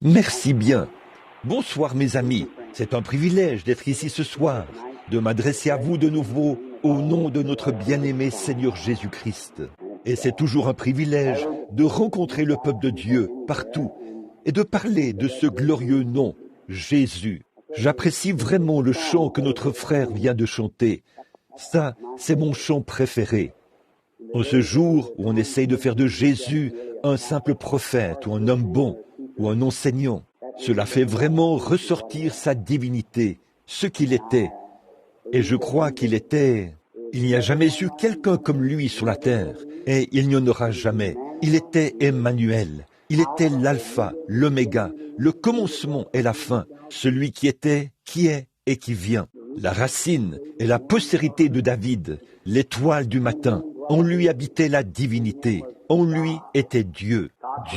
Merci bien. Bonsoir mes amis. C'est un privilège d'être ici ce soir, de m'adresser à vous de nouveau au nom de notre bien-aimé Seigneur Jésus-Christ. Et c'est toujours un privilège de rencontrer le peuple de Dieu partout et de parler de ce glorieux nom, Jésus. J'apprécie vraiment le chant que notre frère vient de chanter. Ça, c'est mon chant préféré. En ce jour où on essaye de faire de Jésus un simple prophète ou un homme bon ou un enseignant, cela fait vraiment ressortir sa divinité, ce qu'il était. Et je crois qu'il était... Il n'y a jamais eu quelqu'un comme lui sur la terre, et il n'y en aura jamais. Il était Emmanuel, il était l'alpha, l'oméga, le commencement et la fin, celui qui était, qui est et qui vient. La racine et la postérité de David, l'étoile du matin. En lui habitait la divinité, en lui était Dieu.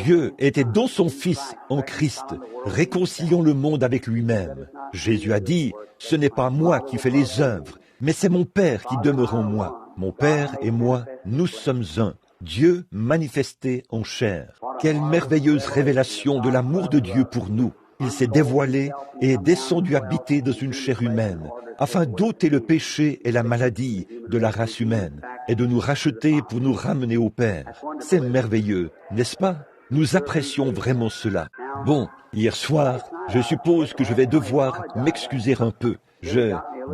Dieu était dans son Fils, en Christ, réconciliant le monde avec lui-même. Jésus a dit, « Ce n'est pas moi qui fais les œuvres, mais c'est mon Père qui demeure en moi. Mon Père et moi, nous sommes un. » Dieu manifesté en chair. Quelle merveilleuse révélation de l'amour de Dieu pour nous. Il s'est dévoilé et est descendu habiter dans une chair humaine, afin d'ôter le péché et la maladie de la race humaine, et de nous racheter pour nous ramener au Père. C'est merveilleux, n'est-ce pas? Nous apprécions vraiment cela. Bon, hier soir, je suppose que je vais devoir m'excuser un peu.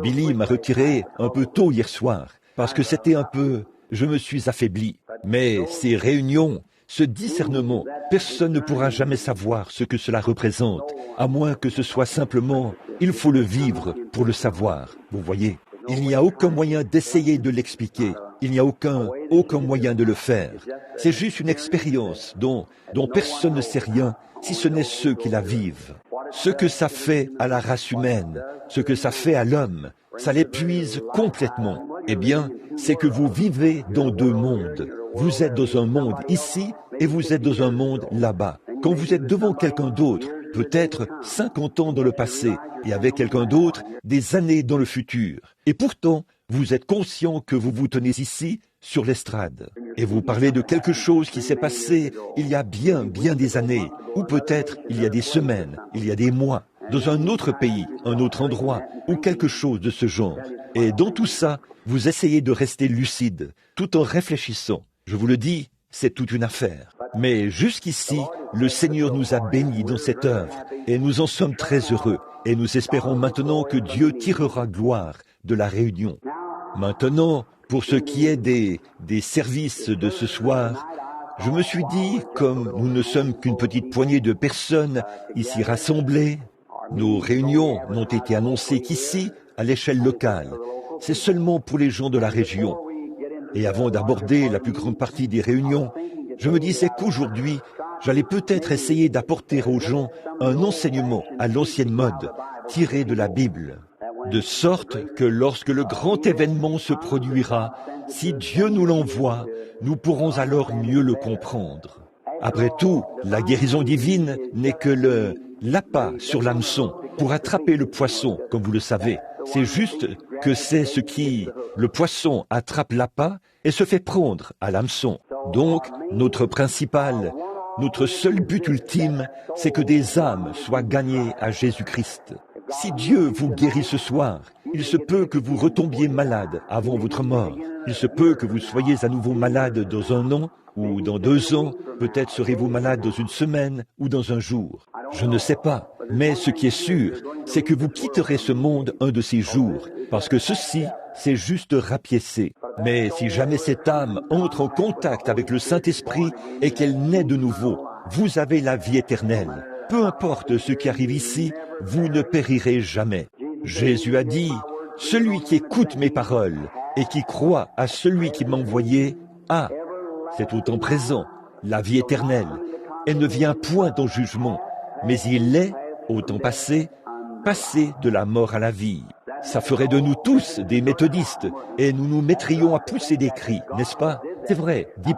Billy m'a retiré un peu tôt hier soir, parce que c'était un peu... Je me suis affaibli. Mais ces réunions, ce discernement, personne ne pourra jamais savoir ce que cela représente, à moins que ce soit simplement, il faut le vivre pour le savoir. Vous voyez, il n'y a aucun moyen d'essayer de l'expliquer. Il n'y a aucun moyen de le faire. C'est juste une expérience dont personne ne sait rien, si ce n'est ceux qui la vivent. Ce que ça fait à la race humaine, ce que ça fait à l'homme, ça l'épuise complètement. Eh bien, c'est que vous vivez dans deux mondes. Vous êtes dans un monde ici et vous êtes dans un monde là-bas. Quand vous êtes devant quelqu'un d'autre, peut-être 50 ans dans le passé, et avec quelqu'un d'autre, des années dans le futur. Et pourtant, vous êtes conscient que vous vous tenez ici, sur l'estrade. Et vous parlez de quelque chose qui s'est passé il y a bien des années, ou peut-être il y a des semaines, il y a des mois, dans un autre pays, un autre endroit, ou quelque chose de ce genre. Et dans tout ça, vous essayez de rester lucide, tout en réfléchissant. Je vous le dis, c'est toute une affaire. Mais jusqu'ici, le Seigneur nous a bénis dans cette œuvre, et nous en sommes très heureux, et nous espérons maintenant que Dieu tirera gloire de la réunion. Maintenant, pour ce qui est des services de ce soir, je me suis dit, comme nous ne sommes qu'une petite poignée de personnes ici rassemblées, nos réunions n'ont été annoncées qu'ici, à l'échelle locale. C'est seulement pour les gens de la région. Et avant d'aborder la plus grande partie des réunions, je me disais qu'aujourd'hui, j'allais peut-être essayer d'apporter aux gens un enseignement à l'ancienne mode, tiré de la Bible, de sorte que lorsque le grand événement se produira, si Dieu nous l'envoie, nous pourrons alors mieux le comprendre. Après tout, la guérison divine n'est que l'appât sur l'hameçon pour attraper le poisson, comme vous le savez. C'est juste que c'est ce qui... Le poisson attrape l'appât et se fait prendre à l'hameçon. Donc, notre seul but ultime, c'est que des âmes soient gagnées à Jésus-Christ. Si Dieu vous guérit ce soir, il se peut que vous retombiez malade avant votre mort. Il se peut que vous soyez à nouveau malade dans un an ou dans 2 ans. Peut-être serez-vous malade dans une semaine ou dans un jour. Je ne sais pas. Mais ce qui est sûr, c'est que vous quitterez ce monde un de ces jours, parce que ceci, c'est juste rapiécé. Mais si jamais cette âme entre en contact avec le Saint-Esprit et qu'elle naît de nouveau, vous avez la vie éternelle. Peu importe ce qui arrive ici, vous ne périrez jamais. Jésus a dit, « Celui qui écoute mes paroles et qui croit à celui qui m'a envoyé a, c'est au temps présent, la vie éternelle. Elle ne vient point en jugement, mais il est, au temps passé de la mort à la vie. » Ça ferait de nous tous des méthodistes et nous nous mettrions à pousser des cris, n'est-ce pas? C'est vrai, de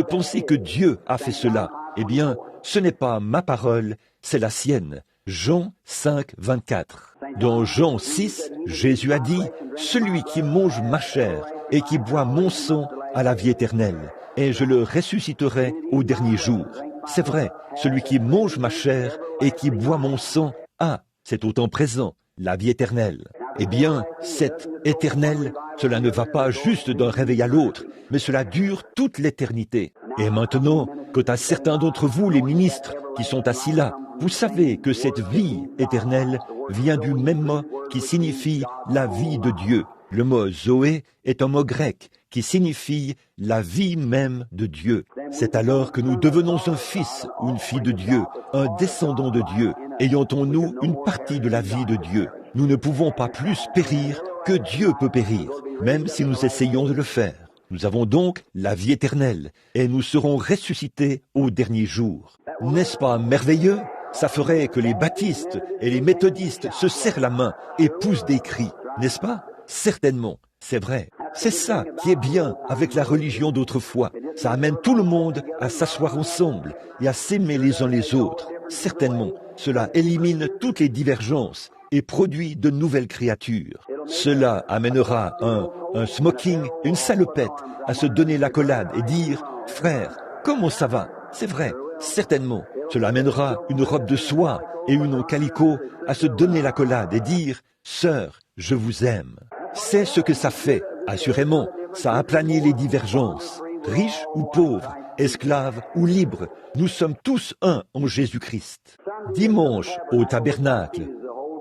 penser que Dieu a fait cela. Eh bien, ce n'est pas ma parole, c'est la sienne. Jean 5, 24. Dans Jean 6, Jésus a dit, « Celui qui mange ma chair et qui boit mon sang a la vie éternelle, et je le ressusciterai au dernier jour. » c'est vrai, celui qui mange ma chair et qui boit mon sang a, c'est au temps présent, la vie éternelle. Eh bien, cette éternelle, cela ne va pas juste d'un réveil à l'autre, mais cela dure toute l'éternité. Et maintenant, quant à certains d'entre vous, les ministres, qui sont assis là, vous savez que cette vie éternelle vient du même mot qui signifie la vie de Dieu. Le mot Zoé est un mot grec qui signifie la vie même de Dieu. C'est alors que nous devenons un fils ou une fille de Dieu, un descendant de Dieu, ayant en nous une partie de la vie de Dieu. Nous ne pouvons pas plus périr que Dieu peut périr, même si nous essayons de le faire. Nous avons donc la vie éternelle et nous serons ressuscités au dernier jour. N'est-ce pas merveilleux? Ça ferait que les baptistes et les méthodistes se serrent la main et poussent des cris, n'est-ce pas? Certainement, c'est vrai. C'est ça qui est bien avec la religion d'autrefois. Ça amène tout le monde à s'asseoir ensemble et à s'aimer les uns les autres. Certainement, cela élimine toutes les divergences et produit de nouvelles créatures. Cela amènera un smoking, une salopette, à se donner l'accolade et dire « Frère, comment ça va ?» C'est vrai, certainement. Cela amènera une robe de soie et une en calicot à se donner l'accolade et dire « Sœur, je vous aime ». C'est ce que ça fait, assurément. Ça aplanit les divergences. Riches ou pauvres, esclaves ou libres, nous sommes tous un en Jésus-Christ. Dimanche, au tabernacle,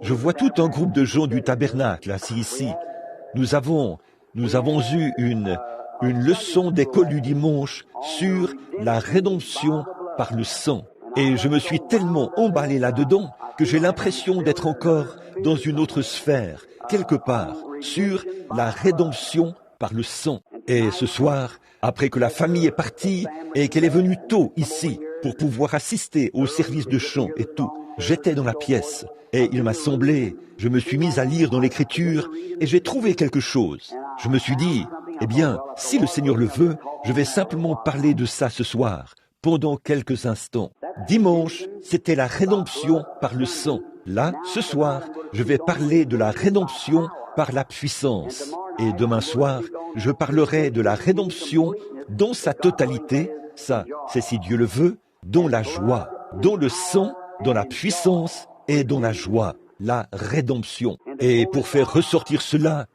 je vois tout un groupe de gens du tabernacle assis ici. Nous avons eu une leçon d'école du dimanche sur la rédemption par le sang. Et je me suis tellement emballé là-dedans que j'ai l'impression d'être encore dans une autre sphère, quelque part, sur la rédemption par le sang. Et ce soir, après que la famille est partie et qu'elle est venue tôt ici pour pouvoir assister au service de chant et tout, j'étais dans la pièce et il m'a semblé, je me suis mis à lire dans l'Écriture et j'ai trouvé quelque chose. Je me suis dit, eh bien, si le Seigneur le veut, je vais simplement parler de ça ce soir, pendant quelques instants. Dimanche, c'était la rédemption par le sang. Là, ce soir, je vais parler de la rédemption par la puissance. Et demain soir, je parlerai de la rédemption dans sa totalité, ça, c'est si Dieu le veut, dans la joie, dans le sang, dans la puissance et dans la joie, la rédemption. Et pour faire ressortir cela,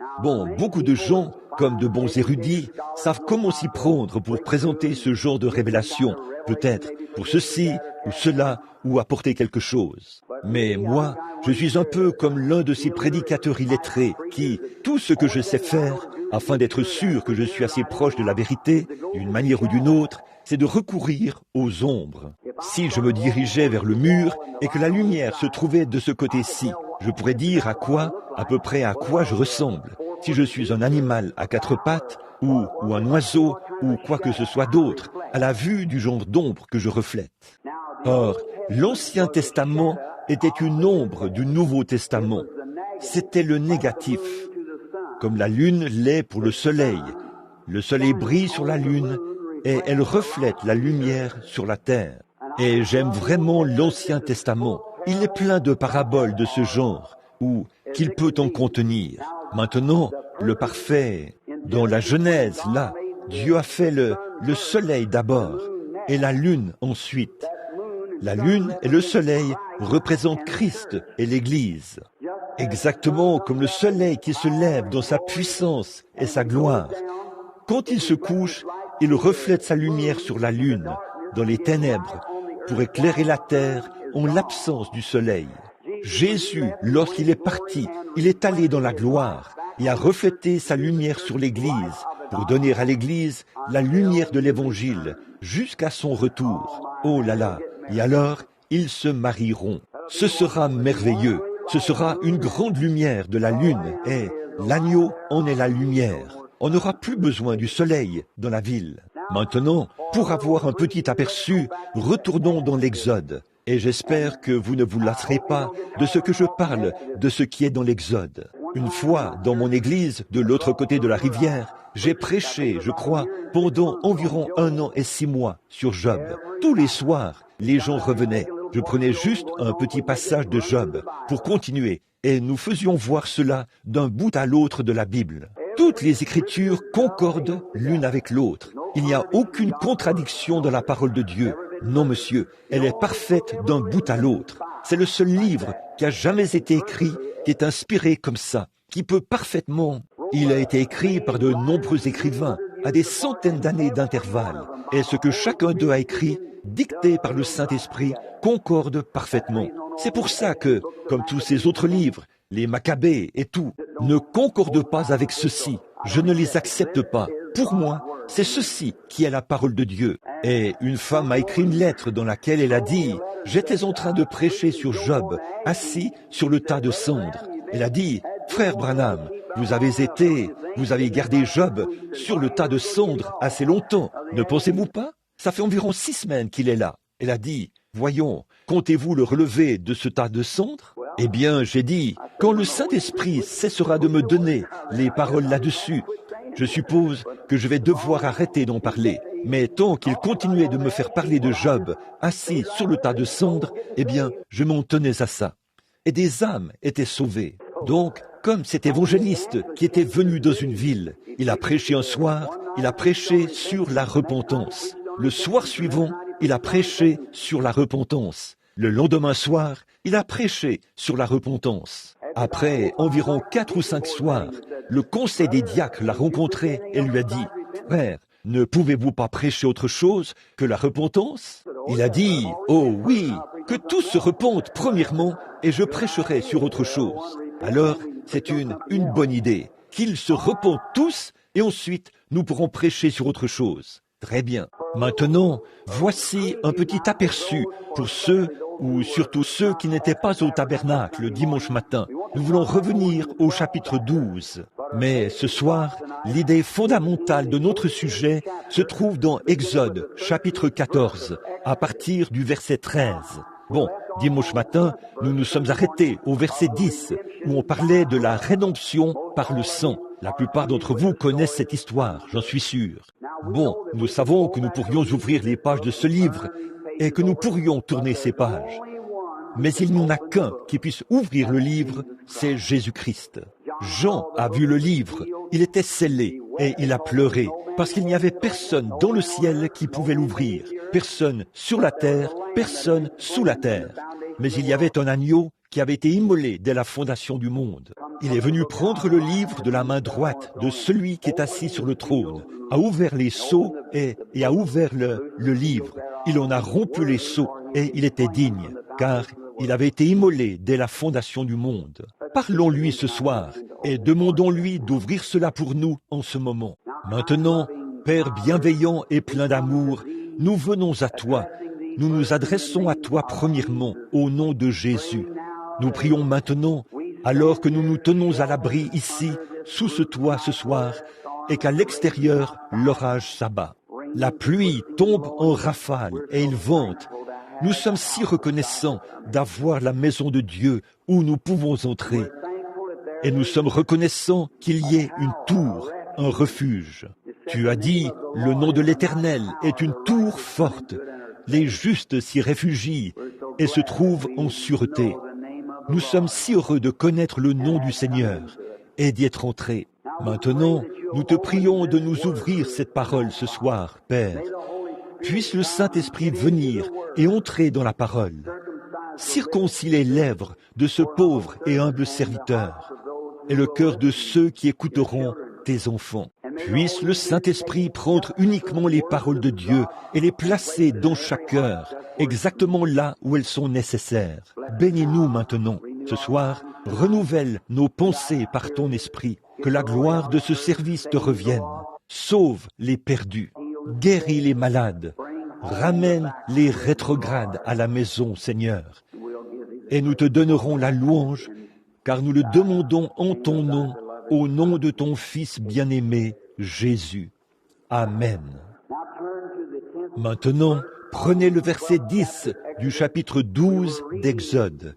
beaucoup de gens, comme de bons érudits, savent comment s'y prendre pour présenter ce genre de révélation, peut-être pour ceci ou cela, ou apporter quelque chose. Mais moi, je suis un peu comme l'un de ces prédicateurs illettrés qui, tout ce que je sais faire, afin d'être sûr que je suis assez proche de la vérité, d'une manière ou d'une autre, c'est de recourir aux ombres. Si je me dirigeais vers le mur et que la lumière se trouvait de ce côté-ci, je pourrais dire à peu près à quoi je ressemble. Si je suis un animal à quatre pattes, ou un oiseau, ou quoi que ce soit d'autre, à la vue du genre d'ombre que je reflète. Or, l'Ancien Testament était une ombre du Nouveau Testament. C'était le négatif, comme la lune l'est pour le soleil. Le soleil brille sur la lune et elle reflète la lumière sur la terre. Et j'aime vraiment l'Ancien Testament. Il est plein de paraboles de ce genre, ou qu'il peut en contenir. Maintenant, le parfait, dans la Genèse, là, Dieu a fait le soleil d'abord et la lune ensuite. La lune et le soleil représentent Christ et l'Église. Exactement comme le soleil qui se lève dans sa puissance et sa gloire. Quand il se couche, il reflète sa lumière sur la lune, dans les ténèbres, pour éclairer la terre en l'absence du soleil. Jésus, lorsqu'il est parti, il est allé dans la gloire et a reflété sa lumière sur l'Église pour donner à l'Église la lumière de l'Évangile jusqu'à son retour. Oh là là! Et alors, ils se marieront. Ce sera merveilleux. Ce sera une grande lumière de la lune et l'agneau en est la lumière. On n'aura plus besoin du soleil dans la ville. Maintenant, pour avoir un petit aperçu, retournons dans l'Exode. Et j'espère que vous ne vous lasserez pas de ce que je parle, de ce qui est dans l'Exode. Une fois, dans mon église, de l'autre côté de la rivière, j'ai prêché, je crois, pendant environ 1 an et 6 mois sur Job. Tous les soirs, les gens revenaient. Je prenais juste un petit passage de Job pour continuer, et nous faisions voir cela d'un bout à l'autre de la Bible. Toutes les Écritures concordent l'une avec l'autre. Il n'y a aucune contradiction dans la parole de Dieu. Non, monsieur, elle est parfaite d'un bout à l'autre. C'est le seul livre qui a jamais été écrit, qui est inspiré comme ça, qui peut parfaitement... Il a été écrit par de nombreux écrivains, à des centaines d'années d'intervalle, et ce que chacun d'eux a écrit, dicté par le Saint-Esprit, concorde parfaitement. C'est pour ça que, comme tous ces autres livres, les Maccabées et tout, ne concordent pas avec ceci. Je ne les accepte pas. Pour moi, c'est ceci qui est la parole de Dieu. Et une femme m'a écrit une lettre dans laquelle elle a dit « J'étais en train de prêcher sur Job, assis sur le tas de cendres. » Elle a dit « Frère Branham, vous avez gardé Job sur le tas de cendres assez longtemps. Ne pensez-vous pas? Ça fait environ 6 semaines qu'il est là. » Elle a dit « Voyons, comptez-vous le relever de ce tas de cendres ?» Eh bien, j'ai dit « Quand le Saint-Esprit cessera de me donner les paroles là-dessus, je suppose que je vais devoir arrêter d'en parler. Mais tant qu'il continuait de me faire parler de Job, assis sur le tas de cendres, eh bien, je m'en tenais à ça. Et des âmes étaient sauvées. Donc, comme cet évangéliste qui était venu dans une ville, il a prêché un soir, il a prêché sur la repentance. Le soir suivant, il a prêché sur la repentance. Le lendemain soir, il a prêché sur la repentance. Après environ 4 ou 5 soirs, le conseil des diacres l'a rencontré et lui a dit « Frère, ne pouvez-vous pas prêcher autre chose que la repentance ?» Il a dit « Oh oui, que tous se repentent premièrement et je prêcherai sur autre chose. » Alors, c'est une bonne idée, qu'ils se repentent tous et ensuite nous pourrons prêcher sur autre chose. Très bien. Maintenant, voici un petit aperçu pour ceux ou surtout ceux qui n'étaient pas au tabernacle dimanche matin. Nous voulons revenir au chapitre 12. Mais ce soir, l'idée fondamentale de notre sujet se trouve dans Exode, chapitre 14, à partir du verset 13. Bon, dimanche matin, nous nous sommes arrêtés au verset 10, où on parlait de la rédemption par le sang. La plupart d'entre vous connaissent cette histoire, j'en suis sûr. Bon, nous savons que nous pourrions ouvrir les pages de ce livre et que nous pourrions tourner ces pages. Mais il n'y en a qu'un qui puisse ouvrir le livre, c'est Jésus-Christ. Jean a vu le livre, il était scellé et il a pleuré parce qu'il n'y avait personne dans le ciel qui pouvait l'ouvrir, personne sur la terre, personne sous la terre. Mais il y avait un agneau qui avait été immolé dès la fondation du monde. Il est venu prendre le livre de la main droite de celui qui est assis sur le trône, a ouvert les sceaux et a ouvert le livre. Il en a rompu les sceaux et il était digne, car il avait été immolé dès la fondation du monde. Parlons-lui ce soir et demandons-lui d'ouvrir cela pour nous en ce moment. Maintenant, Père bienveillant et plein d'amour, nous venons à toi. Nous nous adressons à toi premièrement au nom de Jésus. Nous prions maintenant, alors que nous nous tenons à l'abri ici, sous ce toit ce soir, et qu'à l'extérieur, l'orage s'abat. La pluie tombe en rafales et il vente. Nous sommes si reconnaissants d'avoir la maison de Dieu où nous pouvons entrer. Et nous sommes reconnaissants qu'il y ait une tour, un refuge. Tu as dit, le nom de l'Éternel est une tour forte. Les justes s'y réfugient et se trouvent en sûreté. Nous sommes si heureux de connaître le nom du Seigneur et d'y être entrés. Maintenant, nous te prions de nous ouvrir cette parole ce soir, Père. Puisse le Saint-Esprit venir et entrer dans la parole. Circoncis les lèvres de ce pauvre et humble serviteur et le cœur de ceux qui écouteront tes enfants. Puisse le Saint-Esprit prendre uniquement les paroles de Dieu et les placer dans chaque cœur, exactement là où elles sont nécessaires. Bénis-nous maintenant. Ce soir, renouvelle nos pensées par ton esprit. Que la gloire de ce service te revienne. Sauve les perdus. Guéris les malades. Ramène les rétrogrades à la maison, Seigneur. Et nous te donnerons la louange, car nous le demandons en ton nom, au nom de ton Fils bien-aimé, Jésus. Amen. Maintenant, prenez le verset 10 du chapitre 12 d'Exode.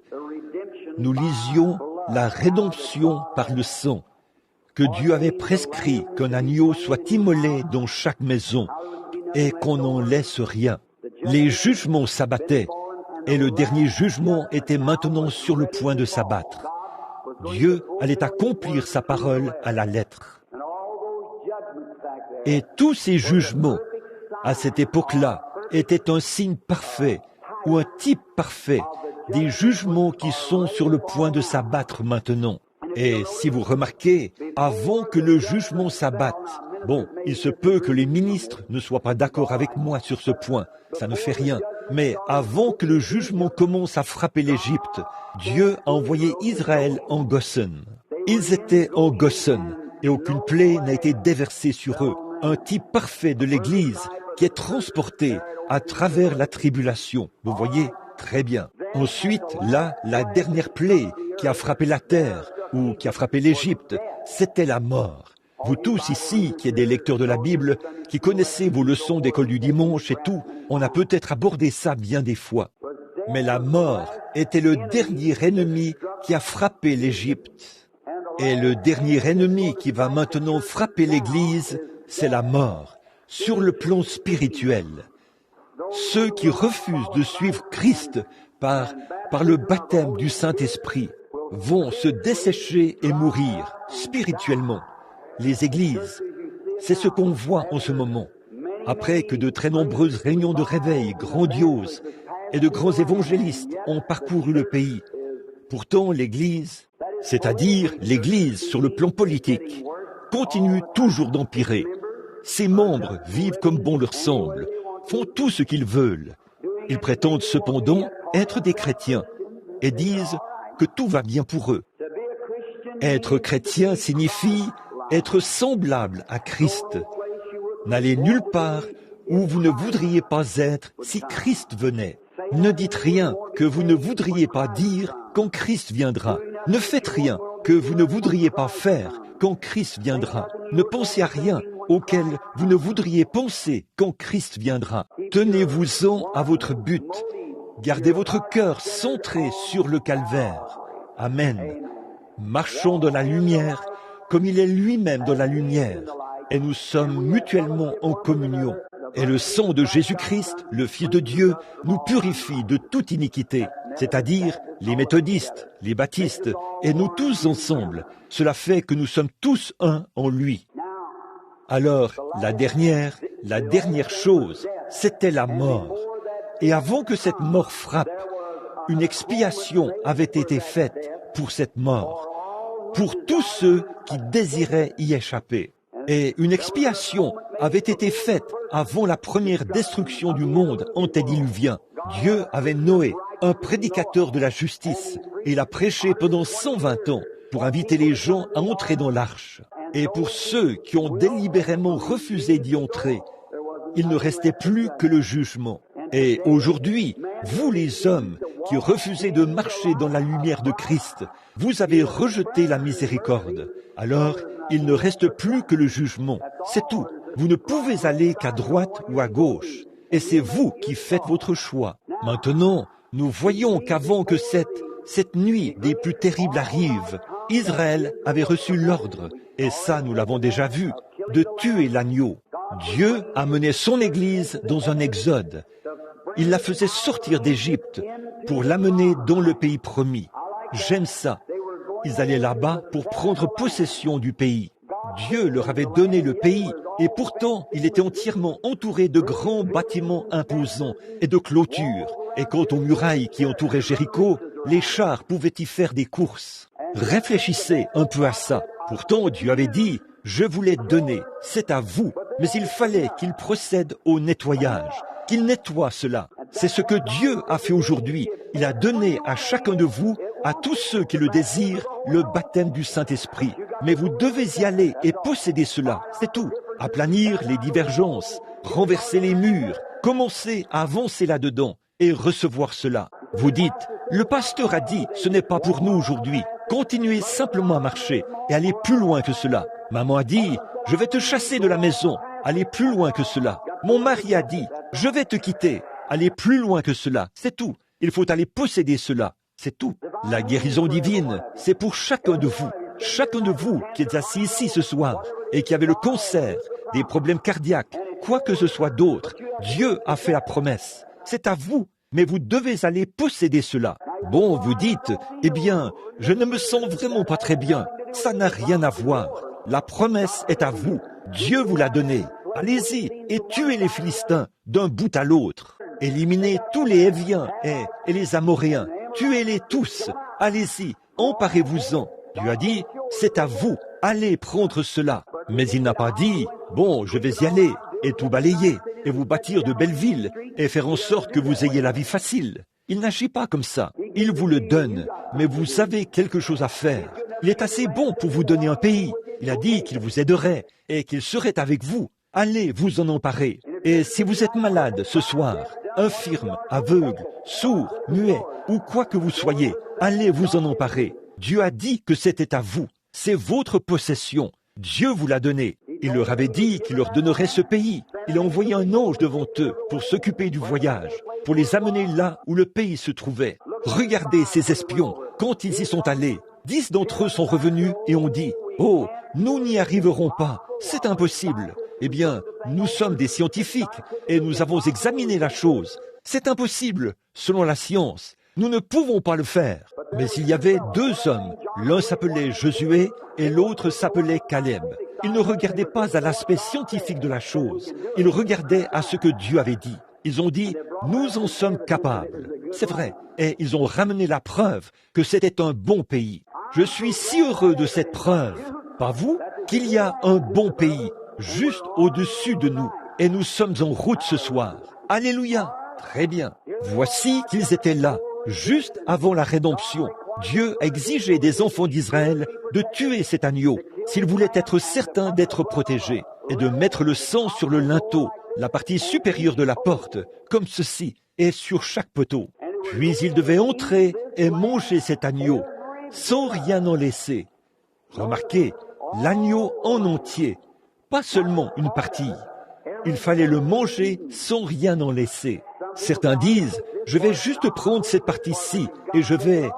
Nous lisions la rédemption par le sang, que Dieu avait prescrit qu'un agneau soit immolé dans chaque maison et qu'on n'en laisse rien. Les jugements s'abattaient et le dernier jugement était maintenant sur le point de s'abattre. Dieu allait accomplir sa parole à la lettre. Et tous ces jugements, à cette époque-là, était un signe parfait ou un type parfait des jugements qui sont sur le point de s'abattre maintenant. Et si vous remarquez, avant que le jugement s'abatte, bon, il se peut que les ministres ne soient pas d'accord avec moi sur ce point, ça ne fait rien. Mais avant que le jugement commence à frapper l'Égypte, Dieu a envoyé Israël en Goshen. Ils étaient en Goshen et aucune plaie n'a été déversée sur eux. Un type parfait de l'Église qui est transporté à travers la tribulation. Vous voyez? Très bien. Ensuite, là, la dernière plaie qui a frappé la terre ou qui a frappé l'Égypte, c'était la mort. Vous tous ici, qui êtes des lecteurs de la Bible, qui connaissez vos leçons d'école du dimanche et tout, on a peut-être abordé ça bien des fois. Mais la mort était le dernier ennemi qui a frappé l'Égypte. Et le dernier ennemi qui va maintenant frapper l'Église, c'est la mort, sur le plan spirituel. Ceux qui refusent de suivre Christ par le baptême du Saint-Esprit vont se dessécher et mourir spirituellement. Les églises, c'est ce qu'on voit en ce moment. Après que de très nombreuses réunions de réveil grandioses et de grands évangélistes ont parcouru le pays, pourtant l'Église, c'est-à-dire l'Église sur le plan politique, continue toujours d'empirer. Ses membres vivent comme bon leur semble, font tout ce qu'ils veulent. Ils prétendent cependant être des chrétiens et disent que tout va bien pour eux. Être chrétien signifie être semblable à Christ. N'allez nulle part où vous ne voudriez pas être si Christ venait. Ne dites rien que vous ne voudriez pas dire quand Christ viendra. Ne faites rien que vous ne voudriez pas faire quand Christ viendra. Ne pensez à rien auquel vous ne voudriez penser quand Christ viendra. Tenez-vous-en à votre but. Gardez votre cœur centré sur le calvaire. Amen. Marchons dans la lumière comme il est lui-même dans la lumière, et nous sommes mutuellement en communion. Et le sang de Jésus-Christ, le Fils de Dieu, nous purifie de toute iniquité, c'est-à-dire les méthodistes, les baptistes, et nous tous ensemble. Cela fait que nous sommes tous un en lui. Alors, la dernière chose, c'était la mort. Et avant que cette mort frappe, une expiation avait été faite pour cette mort, pour tous ceux qui désiraient y échapper. Et une expiation avait été faite avant la première destruction du monde antédiluvien. Dieu avait Noé, un prédicateur de la justice, et il a prêché pendant 120 ans pour inviter les gens à entrer dans l'arche. Et pour ceux qui ont délibérément refusé d'y entrer, il ne restait plus que le jugement. Et aujourd'hui, vous les hommes qui refusez de marcher dans la lumière de Christ, vous avez rejeté la miséricorde. Alors, il ne reste plus que le jugement. C'est tout. Vous ne pouvez aller qu'à droite ou à gauche. Et c'est vous qui faites votre choix. Maintenant, nous voyons qu'avant que cette nuit des plus terribles arrive, Israël avait reçu l'ordre, et ça nous l'avons déjà vu, de tuer l'agneau. Dieu a mené son Église dans un exode. Il la faisait sortir d'Égypte pour l'amener dans le pays promis. J'aime ça. Ils allaient là-bas pour prendre possession du pays. Dieu leur avait donné le pays et pourtant il était entièrement entouré de grands bâtiments imposants et de clôtures. Et quant aux murailles qui entouraient Jéricho, les chars pouvaient y faire des courses. Réfléchissez un peu à ça. Pourtant Dieu avait dit, je vous l'ai donné, c'est à vous. Mais il fallait qu'il procède au nettoyage, qu'il nettoie cela. C'est ce que Dieu a fait aujourd'hui. Il a donné à chacun de vous, à tous ceux qui le désirent, le baptême du Saint-Esprit. Mais vous devez y aller et posséder cela, c'est tout. Aplanir les divergences, renverser les murs, commencer à avancer là-dedans et recevoir cela. Vous dites, le pasteur a dit, ce n'est pas pour nous aujourd'hui. Continuez simplement à marcher et allez plus loin que cela. Maman a dit, je vais te chasser de la maison. Allez plus loin que cela. Mon mari a dit, je vais te quitter. Allez plus loin que cela. C'est tout. Il faut aller posséder cela. C'est tout. La guérison divine, c'est pour chacun de vous. Chacun de vous qui êtes assis ici ce soir et qui avez le cancer, des problèmes cardiaques, quoi que ce soit d'autre, Dieu a fait la promesse. C'est à vous, mais vous devez aller posséder cela. Bon, vous dites, eh bien, je ne me sens vraiment pas très bien. Ça n'a rien à voir. La promesse est à vous. Dieu vous l'a donnée. allez-y et tuez les Philistins d'un bout à l'autre. Éliminez tous les Héviens et les Amoréens. Tuez-les tous. Allez-y, emparez-vous-en. Dieu a dit, c'est à vous, allez prendre cela. Mais il n'a pas dit, bon, je vais y aller et tout balayer et vous bâtir de belles villes et faire en sorte que vous ayez la vie facile. Il n'agit pas comme ça. Il vous le donne, mais vous avez quelque chose à faire. Il est assez bon pour vous donner un pays. Il a dit qu'il vous aiderait et qu'il serait avec vous. Allez vous en emparer. Et si vous êtes malade ce soir, infirme, aveugle, sourd, muet ou quoi que vous soyez, allez vous en emparer. Dieu a dit que c'était à vous. C'est votre possession. Dieu vous l'a donné. Il leur avait dit qu'il leur donnerait ce pays. Il a envoyé un ange devant eux pour s'occuper du voyage, pour les amener là où le pays se trouvait. Regardez ces espions, quand ils y sont allés. 10 d'entre eux sont revenus et ont dit « Oh, nous n'y arriverons pas, c'est impossible. » Eh bien, nous sommes des scientifiques et nous avons examiné la chose. C'est impossible, selon la science. Nous ne pouvons pas le faire. Mais il y avait 2 hommes. L'un s'appelait Josué et l'autre s'appelait Caleb. Ils ne regardaient pas à l'aspect scientifique de la chose. Ils regardaient à ce que Dieu avait dit. Ils ont dit, nous en sommes capables. C'est vrai. Et ils ont ramené la preuve que c'était un bon pays. Je suis si heureux de cette preuve, pas vous, qu'il y a un bon pays juste au-dessus de nous. Et nous sommes en route ce soir. Alléluia. Très bien. Voici qu'ils étaient là, juste avant la rédemption. Dieu a exigé des enfants d'Israël de tuer cet agneau s'ils voulaient être certains d'être protégés et de mettre le sang sur le linteau, la partie supérieure de la porte, comme ceci, et sur chaque poteau. Puis ils devaient entrer et manger cet agneau, sans rien en laisser. Remarquez, l'agneau en entier, pas seulement une partie. Il fallait le manger sans rien en laisser. Certains disent, je vais juste prendre cette partie-ci et je vais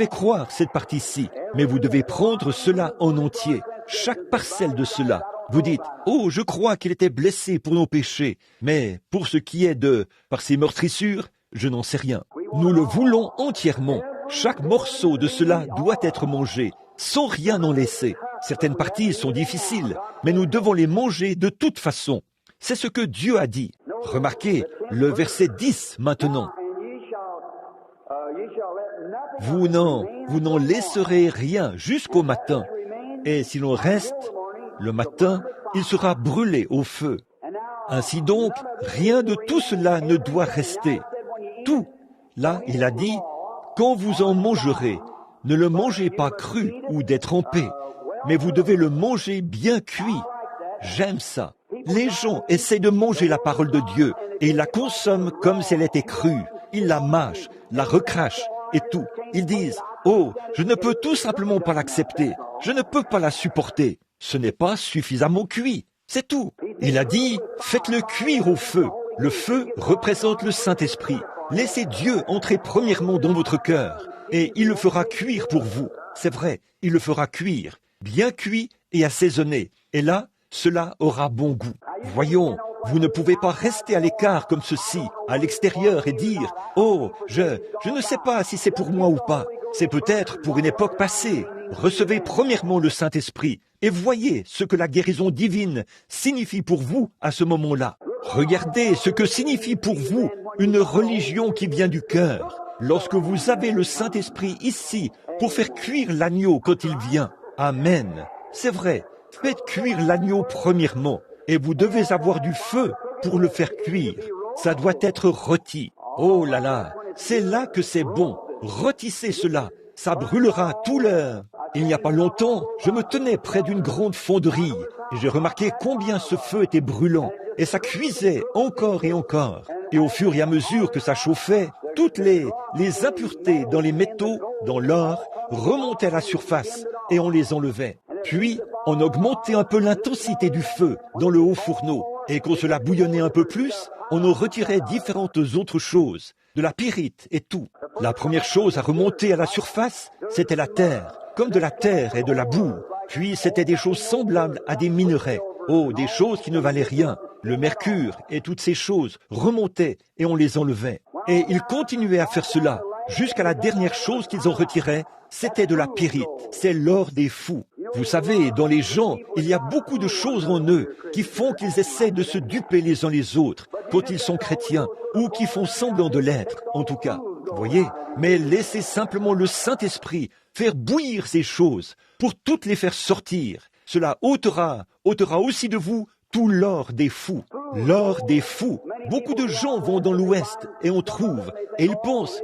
croire cette partie-ci. Mais vous devez prendre cela en entier, chaque parcelle de cela. Vous dites, oh, je crois qu'il était blessé pour nos péchés. Mais pour ce qui est par ses meurtrissures, je n'en sais rien. Nous le voulons entièrement. Chaque morceau de cela doit être mangé, sans rien en laisser. Certaines parties sont difficiles, mais nous devons les manger de toute façon. C'est ce que Dieu a dit. Remarquez le verset 10 maintenant. Vous n'en laisserez rien jusqu'au matin. Et si l'on reste, le matin, il sera brûlé au feu. Ainsi donc, rien de tout cela ne doit rester. Tout, là, il a dit, quand vous en mangerez, ne le mangez pas cru ou détrempé, mais vous devez le manger bien cuit. J'aime ça. Les gens essaient de manger la parole de Dieu et ils la consomment comme si elle était crue. Ils la mâchent, la recrachent et tout. Ils disent, oh, je ne peux tout simplement pas l'accepter. Je ne peux pas la supporter. Ce n'est pas suffisamment cuit. C'est tout. Il a dit, faites-le cuire au feu. Le feu représente le Saint-Esprit. Laissez Dieu entrer premièrement dans votre cœur et il le fera cuire pour vous. C'est vrai, il le fera cuire, bien cuit et assaisonné. Et là, cela aura bon goût. Voyons, vous ne pouvez pas rester à l'écart comme ceci, à l'extérieur et dire « Oh, je ne sais pas si c'est pour moi ou pas. C'est peut-être pour une époque passée. » Recevez premièrement le Saint-Esprit et voyez ce que la guérison divine signifie pour vous à ce moment-là. Regardez ce que signifie pour vous une religion qui vient du cœur. Lorsque vous avez le Saint-Esprit ici pour faire cuire l'agneau quand il vient. Amen. C'est vrai. Faites cuire l'agneau premièrement, et vous devez avoir du feu pour le faire cuire. Ça doit être rôti. Oh là là, c'est là que c'est bon. Rôtissez cela, ça brûlera tout l'heure. Il n'y a pas longtemps, je me tenais près d'une grande fonderie, et j'ai remarqué combien ce feu était brûlant, et ça cuisait encore et encore. Et au fur et à mesure que ça chauffait, toutes les impuretés dans les métaux, dans l'or, remontaient à la surface, et on les enlevait. Puis, on augmentait un peu l'intensité du feu dans le haut fourneau. Et quand cela bouillonnait un peu plus, on en retirait différentes autres choses, de la pyrite et tout. La première chose à remonter à la surface, c'était la terre, comme de la terre et de la boue. Puis c'était des choses semblables à des minerais. Oh, des choses qui ne valaient rien. Le mercure et toutes ces choses remontaient et on les enlevait. Et ils continuaient à faire cela, jusqu'à la dernière chose qu'ils en retiraient, c'était de la pyrite. C'est l'or des fous. Vous savez, dans les gens, il y a beaucoup de choses en eux qui font qu'ils essaient de se duper les uns les autres quand ils sont chrétiens ou qui font semblant de l'être, en tout cas. Vous voyez? Mais laissez simplement le Saint-Esprit faire bouillir ces choses pour toutes les faire sortir. Cela ôtera aussi de vous tout l'or des fous. L'or des fous. Beaucoup de gens vont dans l'Ouest et on trouve, et ils pensent,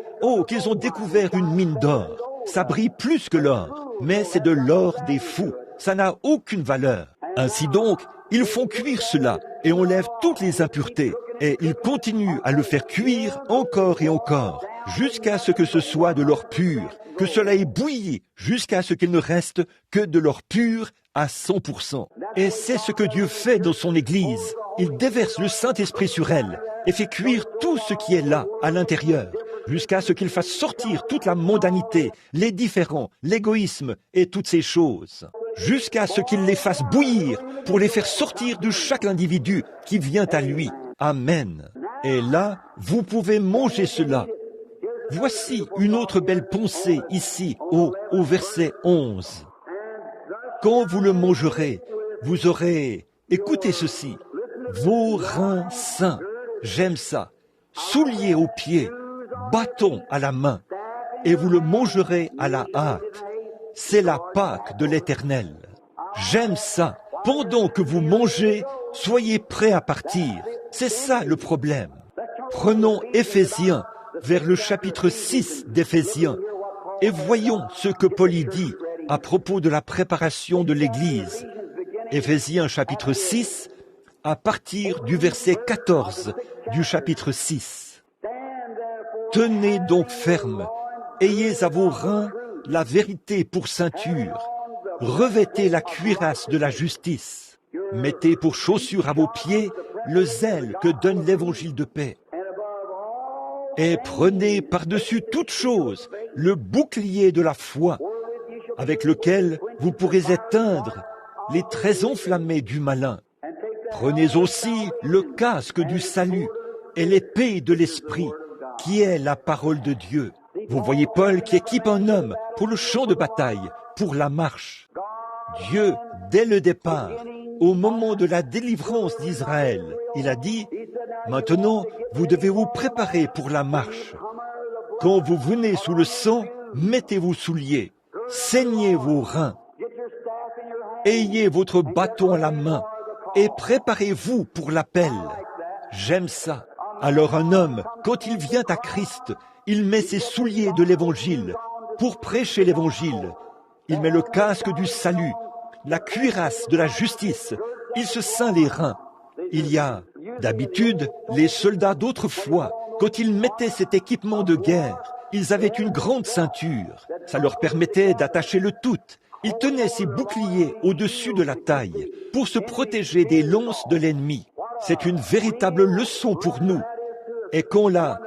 qu'ils ont découvert une mine d'or. Ça brille plus que l'or, mais c'est de l'or des fous. Ça n'a aucune valeur. Ainsi donc, ils font cuire cela et enlèvent toutes les impuretés. Et ils continuent à le faire cuire encore et encore, jusqu'à ce que ce soit de l'or pur, que cela ait bouilli, jusqu'à ce qu'il ne reste que de l'or pur à 100%. Et c'est ce que Dieu fait dans son Église. Il déverse le Saint-Esprit sur elle et fait cuire tout ce qui est là, à l'intérieur, jusqu'à ce qu'il fasse sortir toute la mondanité, les différends, l'égoïsme et toutes ces choses, jusqu'à ce qu'il les fasse bouillir pour les faire sortir de chaque individu qui vient à lui. Amen. Et là, vous pouvez manger cela. Voici une autre belle pensée ici, au verset 11. Quand vous le mangerez, vous aurez, écoutez ceci, vos reins sains, j'aime ça, souliers aux pieds, bâton à la main, et vous le mangerez à la hâte. C'est la Pâque de l'Éternel. J'aime ça. Pendant que vous mangez, soyez prêts à partir. C'est ça le problème. Prenons Éphésiens, vers le chapitre 6 d'Éphésiens, et voyons ce que Paul y dit à propos de la préparation de l'Église. Éphésiens chapitre 6, à partir du verset 14 du chapitre 6. Tenez donc ferme, ayez à vos reins la vérité pour ceinture, revêtez la cuirasse de la justice, mettez pour chaussure à vos pieds le zèle que donne l'évangile de paix. Et prenez par-dessus toute chose le bouclier de la foi, avec lequel vous pourrez éteindre les traits enflammés du malin. Prenez aussi le casque du salut et l'épée de l'esprit, qui est la parole de Dieu. Vous voyez Paul qui équipe un homme pour le champ de bataille, pour la marche. Dieu, dès le départ, au moment de la délivrance d'Israël, il a dit, « Maintenant, vous devez vous préparer pour la marche. Quand vous venez sous le sang, mettez vos souliers, saignez vos reins, ayez votre bâton à la main et préparez-vous pour l'appel. » J'aime ça. Alors un homme, quand il vient à Christ, il met ses souliers de l'Évangile pour prêcher l'Évangile. Il met le casque du salut, la cuirasse de la justice. Il se ceint les reins. Il y a, d'habitude, les soldats d'autrefois, quand ils mettaient cet équipement de guerre, ils avaient une grande ceinture. Ça leur permettait d'attacher le tout. Ils tenaient ces boucliers au-dessus de la taille pour se protéger des lances de l'ennemi. C'est une véritable leçon pour nous. Et quand la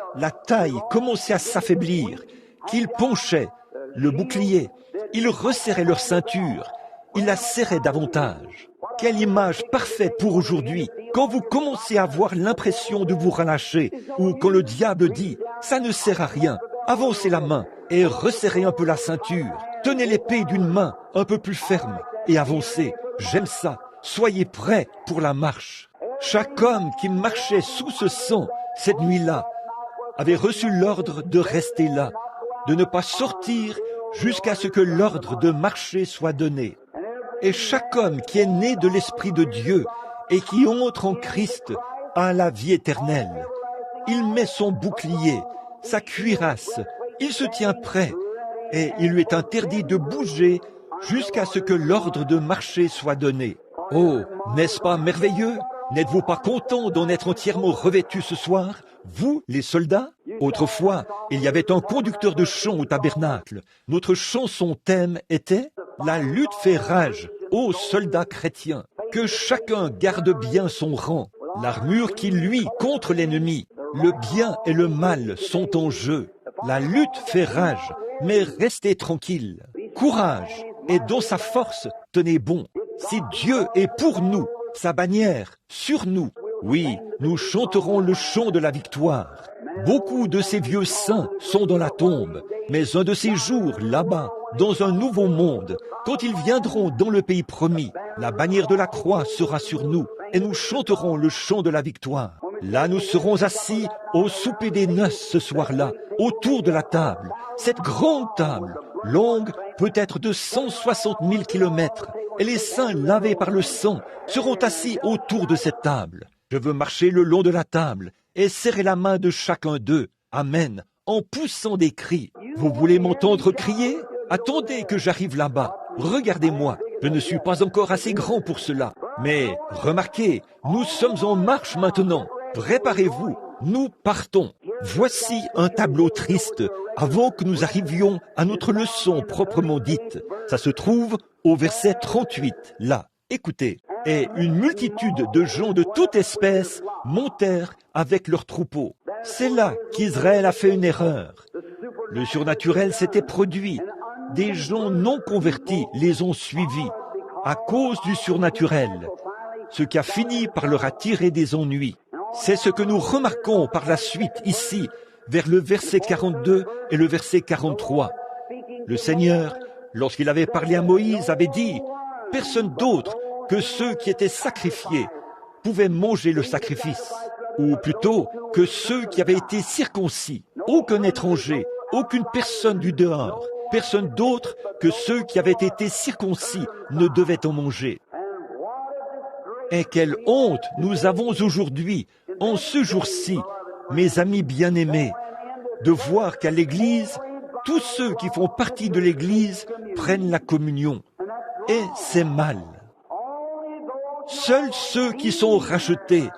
taille commençait à s'affaiblir, qu'ils penchaient le bouclier, ils resserraient leur ceinture, ils la serraient davantage. Quelle image parfaite pour aujourd'hui, quand vous commencez à avoir l'impression de vous relâcher, ou quand le diable dit « ça ne sert à rien », avancez la main et resserrez un peu la ceinture, tenez l'épée d'une main un peu plus ferme et avancez. J'aime ça, soyez prêts pour la marche. Chaque homme qui marchait sous ce sang cette nuit-là avait reçu l'ordre de rester là, de ne pas sortir jusqu'à ce que l'ordre de marcher soit donné. Et chaque homme qui est né de l'Esprit de Dieu et qui entre en Christ a la vie éternelle. Il met son bouclier, sa cuirasse, il se tient prêt et il lui est interdit de bouger jusqu'à ce que l'ordre de marcher soit donné. Oh, n'est-ce pas merveilleux? N'êtes-vous pas content d'en être entièrement revêtu ce soir, vous, les soldats? Autrefois, il y avait un conducteur de chant au tabernacle. Notre chanson thème était « La lutte fait rage, ô soldats chrétiens, que chacun garde bien son rang, l'armure qui luit contre l'ennemi, le bien et le mal sont en jeu. La lutte fait rage, mais restez tranquilles. Courage, et dans sa force, tenez bon. Si Dieu est pour nous, sa bannière sur nous, oui, nous chanterons le chant de la victoire. Beaucoup de ces vieux saints sont dans la tombe, mais un de ces jours, là-bas, dans un nouveau monde, quand ils viendront dans le pays promis, la bannière de la croix sera sur nous et nous chanterons le chant de la victoire. Là, nous serons assis au souper des noces ce soir-là, autour de la table, cette grande table, longue peut-être de 160 000 kilomètres, et les saints lavés par le sang seront assis autour de cette table. Je veux marcher le long de la table et serrer la main de chacun d'eux. Amen, en poussant des cris. Vous voulez m'entendre crier? Attendez que j'arrive là-bas. Regardez-moi, je ne suis pas encore assez grand pour cela. Mais remarquez, nous sommes en marche maintenant. Préparez-vous, nous partons. Voici un tableau triste avant que nous arrivions à notre leçon proprement dite. Ça se trouve au verset 38, là. Écoutez. Et une multitude de gens de toute espèce montèrent avec leurs troupeaux. C'est là qu'Israël a fait une erreur. Le surnaturel s'était produit. Des gens non convertis les ont suivis à cause du surnaturel, ce qui a fini par leur attirer des ennuis. C'est ce que nous remarquons par la suite ici, vers le verset 42 et le verset 43. Le Seigneur, lorsqu'il avait parlé à Moïse, avait dit « Personne d'autre que ceux qui étaient sacrifiés pouvaient manger le sacrifice, ou plutôt que ceux qui avaient été circoncis. Aucun étranger, aucune personne du dehors, personne d'autre que ceux qui avaient été circoncis ne devait en manger. » Et quelle honte nous avons aujourd'hui, en ce jour-ci, mes amis bien-aimés, de voir qu'à l'Église, tous ceux qui font partie de l'Église prennent la communion. Et c'est mal. Seuls ceux qui sont rachetés,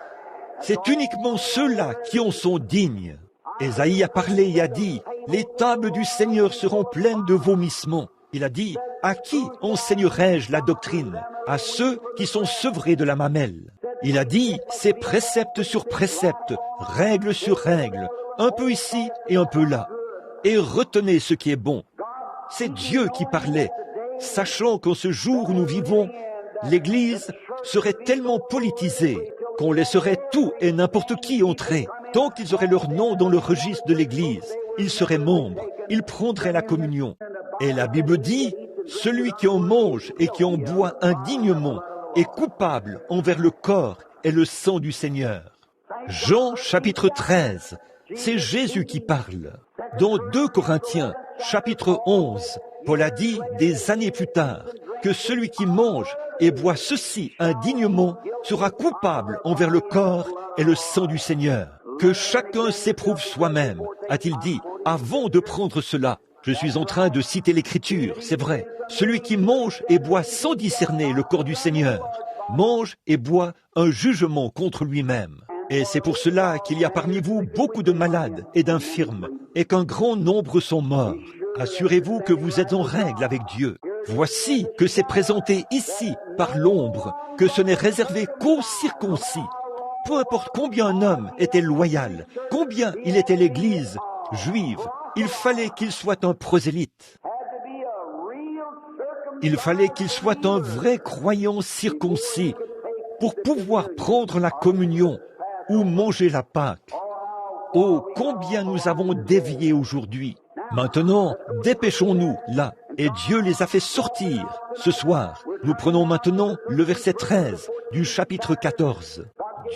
c'est uniquement ceux-là qui en sont dignes. Ésaïe a parlé et a dit, « Les tables du Seigneur seront pleines de vomissements. » Il a dit, « À qui enseignerai-je la doctrine? À ceux qui sont sevrés de la mamelle. » Il a dit, « C'est précepte sur précepte, règle sur règle, un peu ici et un peu là. Et retenez ce qui est bon. » C'est Dieu qui parlait, sachant qu'en ce jour où nous vivons, l'Église serait tellement politisée qu'on laisserait tout et n'importe qui entrer. Tant qu'ils auraient leur nom dans le registre de l'Église, ils seraient membres, ils prendraient la communion. Et la Bible dit, « Celui qui en mange et qui en boit indignement est coupable envers le corps et le sang du Seigneur. » Jean chapitre 13, c'est Jésus qui parle. Dans 2 Corinthiens chapitre 11, Paul a dit des années plus tard que celui qui mange et boit ceci indignement sera coupable envers le corps et le sang du Seigneur. Que chacun s'éprouve soi-même, a-t-il dit, avant de prendre cela. Je suis en train de citer l'Écriture, c'est vrai. Celui qui mange et boit sans discerner le corps du Seigneur, mange et boit un jugement contre lui-même. Et c'est pour cela qu'il y a parmi vous beaucoup de malades et d'infirmes, et qu'un grand nombre sont morts. Assurez-vous que vous êtes en règle avec Dieu. Voici que c'est présenté ici par l'ombre, que ce n'est réservé qu'aux circoncis. Peu importe combien un homme était loyal, combien il était l'Église juive, il fallait qu'il soit un prosélyte. Il fallait qu'il soit un vrai croyant circoncis pour pouvoir prendre la communion ou manger la Pâque. Oh, combien nous avons dévié aujourd'hui. Maintenant, dépêchons-nous là, et Dieu les a fait sortir ce soir. Nous prenons maintenant le verset 13 du chapitre 14.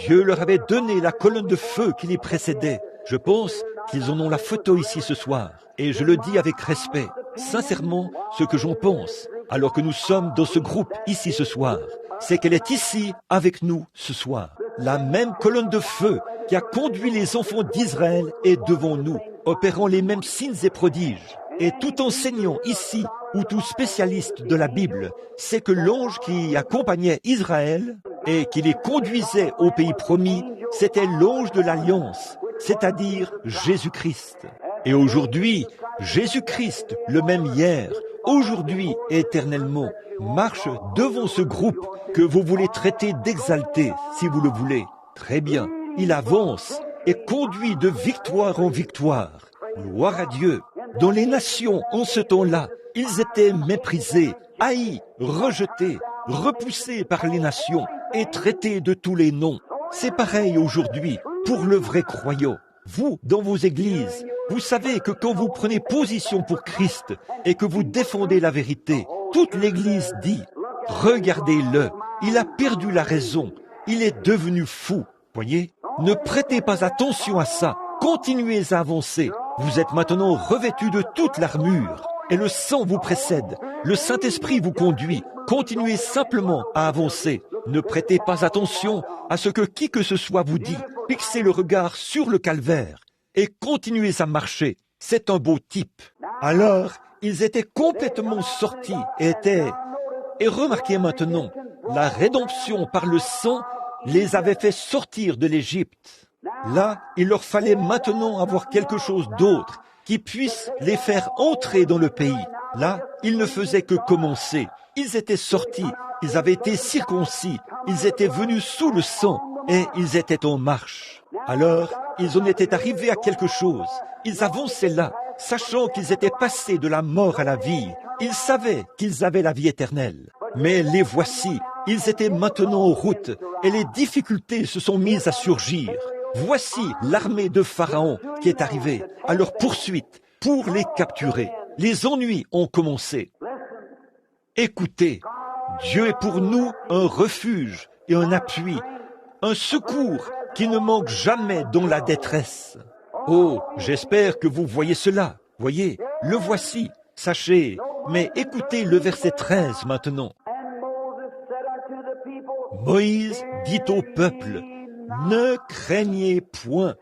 Dieu leur avait donné la colonne de feu qui les précédait. Je pense qu'ils en ont la photo ici ce soir, et je le dis avec respect, sincèrement, ce que j'en pense, alors que nous sommes dans ce groupe ici ce soir, c'est qu'elle est ici avec nous ce soir. La même colonne de feu qui a conduit les enfants d'Israël est devant nous, opérant les mêmes signes et prodiges. Et tout enseignant ici, ou tout spécialiste de la Bible, sait que l'ange qui accompagnait Israël et qui les conduisait au pays promis, c'était l'ange de l'Alliance, c'est-à-dire Jésus-Christ. Et aujourd'hui, Jésus-Christ, le même hier, aujourd'hui et éternellement, marche devant ce groupe que vous voulez traiter d'exalté, si vous le voulez. Très bien, il avance et conduit de victoire en victoire. Gloire à Dieu. Dans les nations, en ce temps-là, ils étaient méprisés, haïs, rejetés, repoussés par les nations et traités de tous les noms. C'est pareil aujourd'hui pour le vrai croyant. Vous, dans vos églises, vous savez que quand vous prenez position pour Christ et que vous défendez la vérité, toute l'Église dit, regardez-le, il a perdu la raison, il est devenu fou. Voyez, ne prêtez pas attention à ça, continuez à avancer. Vous êtes maintenant revêtus de toute l'armure et le sang vous précède, le Saint-Esprit vous conduit. Continuez simplement à avancer. Ne prêtez pas attention à ce que qui que ce soit vous dit. Fixez le regard sur le calvaire et continuez à marcher. C'est un beau type. Alors, ils étaient complètement sortis et remarquez maintenant, la rédemption par le sang les avait fait sortir de l'Égypte. Là, il leur fallait maintenant avoir quelque chose d'autre qui puisse les faire entrer dans le pays. Là, ils ne faisaient que commencer. Ils étaient sortis, ils avaient été circoncis, ils étaient venus sous le sang et ils étaient en marche. Alors, ils en étaient arrivés à quelque chose. Ils avançaient là, sachant qu'ils étaient passés de la mort à la vie. Ils savaient qu'ils avaient la vie éternelle. Mais les voici, ils étaient maintenant en route et les difficultés se sont mises à surgir. Voici l'armée de Pharaon qui est arrivée à leur poursuite pour les capturer. Les ennuis ont commencé. Écoutez, Dieu est pour nous un refuge et un appui, un secours qui ne manque jamais dans la détresse. Oh, j'espère que vous voyez cela. Voyez, le voici, sachez. Mais écoutez le verset 13 maintenant. Moïse dit au peuple, ne craignez point.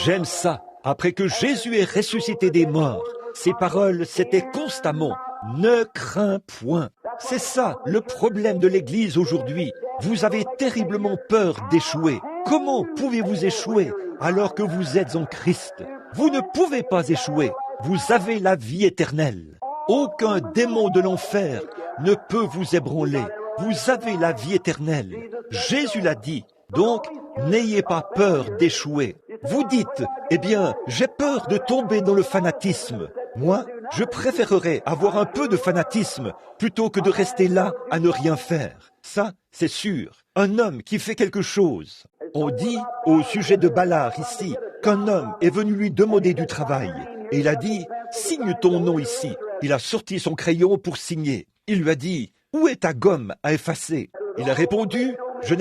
J'aime ça. Après que Jésus ait ressuscité des morts, ses paroles, c'était constamment, ne crains point. C'est ça le problème de l'Église aujourd'hui. Vous avez terriblement peur d'échouer. Comment pouvez-vous échouer alors que vous êtes en Christ? Vous ne pouvez pas échouer. Vous avez la vie éternelle. Aucun démon de l'enfer ne peut vous ébranler. Vous avez la vie éternelle. Jésus l'a dit. Donc, n'ayez pas peur d'échouer. Vous dites, eh bien, j'ai peur de tomber dans le fanatisme. Moi, je préférerais avoir un peu de fanatisme plutôt que de rester là à ne rien faire. Ça, c'est sûr. Un homme qui fait quelque chose. On dit au sujet de Balaam ici qu'un homme est venu lui demander du travail. Et il a dit, signe ton nom ici. Il a sorti son crayon pour signer. Il lui a dit, où est ta gomme à effacer? Il a répondu, je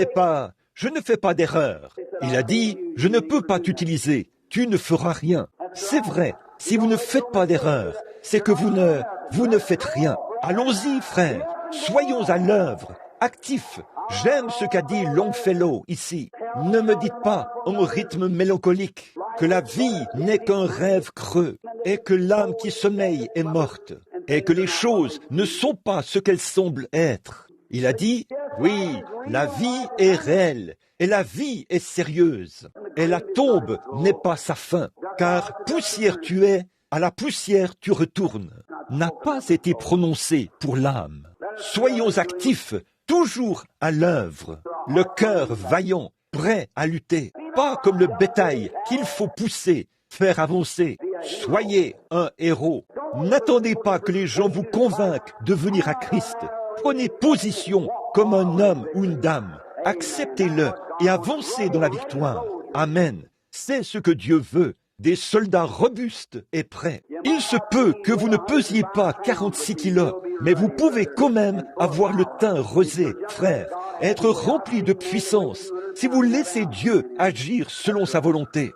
ne fais pas d'erreur. Il a dit, je ne peux pas t'utiliser. Tu ne feras rien. C'est vrai. Si vous ne faites pas d'erreur, c'est que vous ne faites rien. Allons-y, frères. Soyons à l'œuvre, actifs. J'aime ce qu'a dit Longfellow ici. Ne me dites pas, en rythme mélancolique, que la vie n'est qu'un rêve creux, et que l'âme qui sommeille est morte, et que les choses ne sont pas ce qu'elles semblent être. Il a dit, oui, la vie est réelle, et la vie est sérieuse, et la tombe n'est pas sa fin, car poussière tu es, à la poussière tu retournes, n'a pas été prononcé pour l'âme. Soyons actifs, toujours à l'œuvre, le cœur vaillant, prêt à lutter, pas comme le bétail qu'il faut pousser, faire avancer. Soyez un héros. N'attendez pas que les gens vous convainquent de venir à Christ. Prenez position comme un homme ou une dame. Acceptez-le et avancez dans la victoire. Amen. C'est ce que Dieu veut. Des soldats robustes et prêts. Il se peut que vous ne pesiez pas 46 kilos, mais vous pouvez quand même avoir le teint rosé, frère, être rempli de puissance, si vous laissez Dieu agir selon sa volonté.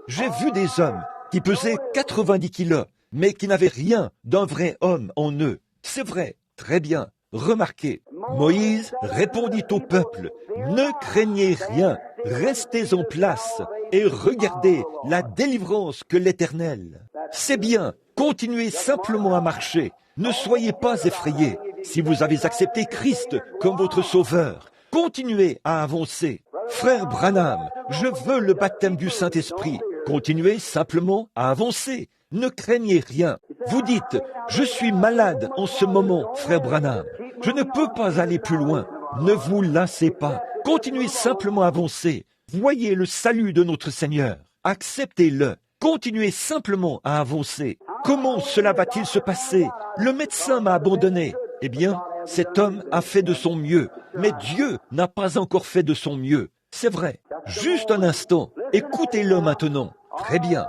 J'ai vu des hommes qui pesaient 90 kilos, mais qui n'avaient rien d'un vrai homme en eux. C'est vrai, très bien. Remarquez, Moïse répondit au peuple, ne craignez rien, restez en place et regardez la délivrance que l'Éternel. C'est bien, continuez simplement à marcher, ne soyez pas effrayés. Si vous avez accepté Christ comme votre sauveur, continuez à avancer. Frère Branham, je veux le baptême du Saint-Esprit. Continuez simplement à avancer. Ne craignez rien. Vous dites, je suis malade en ce moment, frère Branham. Je ne peux pas aller plus loin. Ne vous lassez pas. Continuez simplement à avancer. Voyez le salut de notre Seigneur. Acceptez-le. Continuez simplement à avancer. Comment cela va-t-il se passer? Le médecin m'a abandonné. Eh bien, cet homme a fait de son mieux. Mais Dieu n'a pas encore fait de son mieux. C'est vrai. Juste un instant. Écoutez-le maintenant. très bien.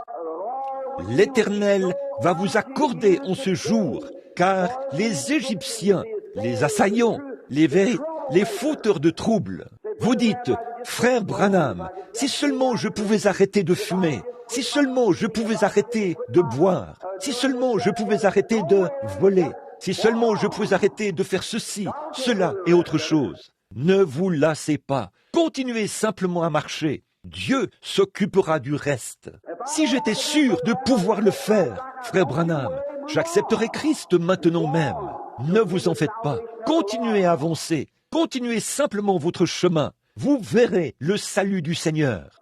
L'Éternel va vous accorder en ce jour, car les Égyptiens, les assaillants, les fauteurs de troubles, vous dites, frère Branham, si seulement je pouvais arrêter de fumer, si seulement je pouvais arrêter de boire, si seulement je pouvais arrêter de voler, si seulement je pouvais arrêter de faire ceci, cela et autre chose. Ne vous lassez pas, continuez simplement à marcher. Dieu s'occupera du reste. Si j'étais sûr de pouvoir le faire, frère Branham, j'accepterais Christ maintenant même. Ne vous en faites pas. Continuez à avancer. Continuez simplement votre chemin. Vous verrez le salut du Seigneur.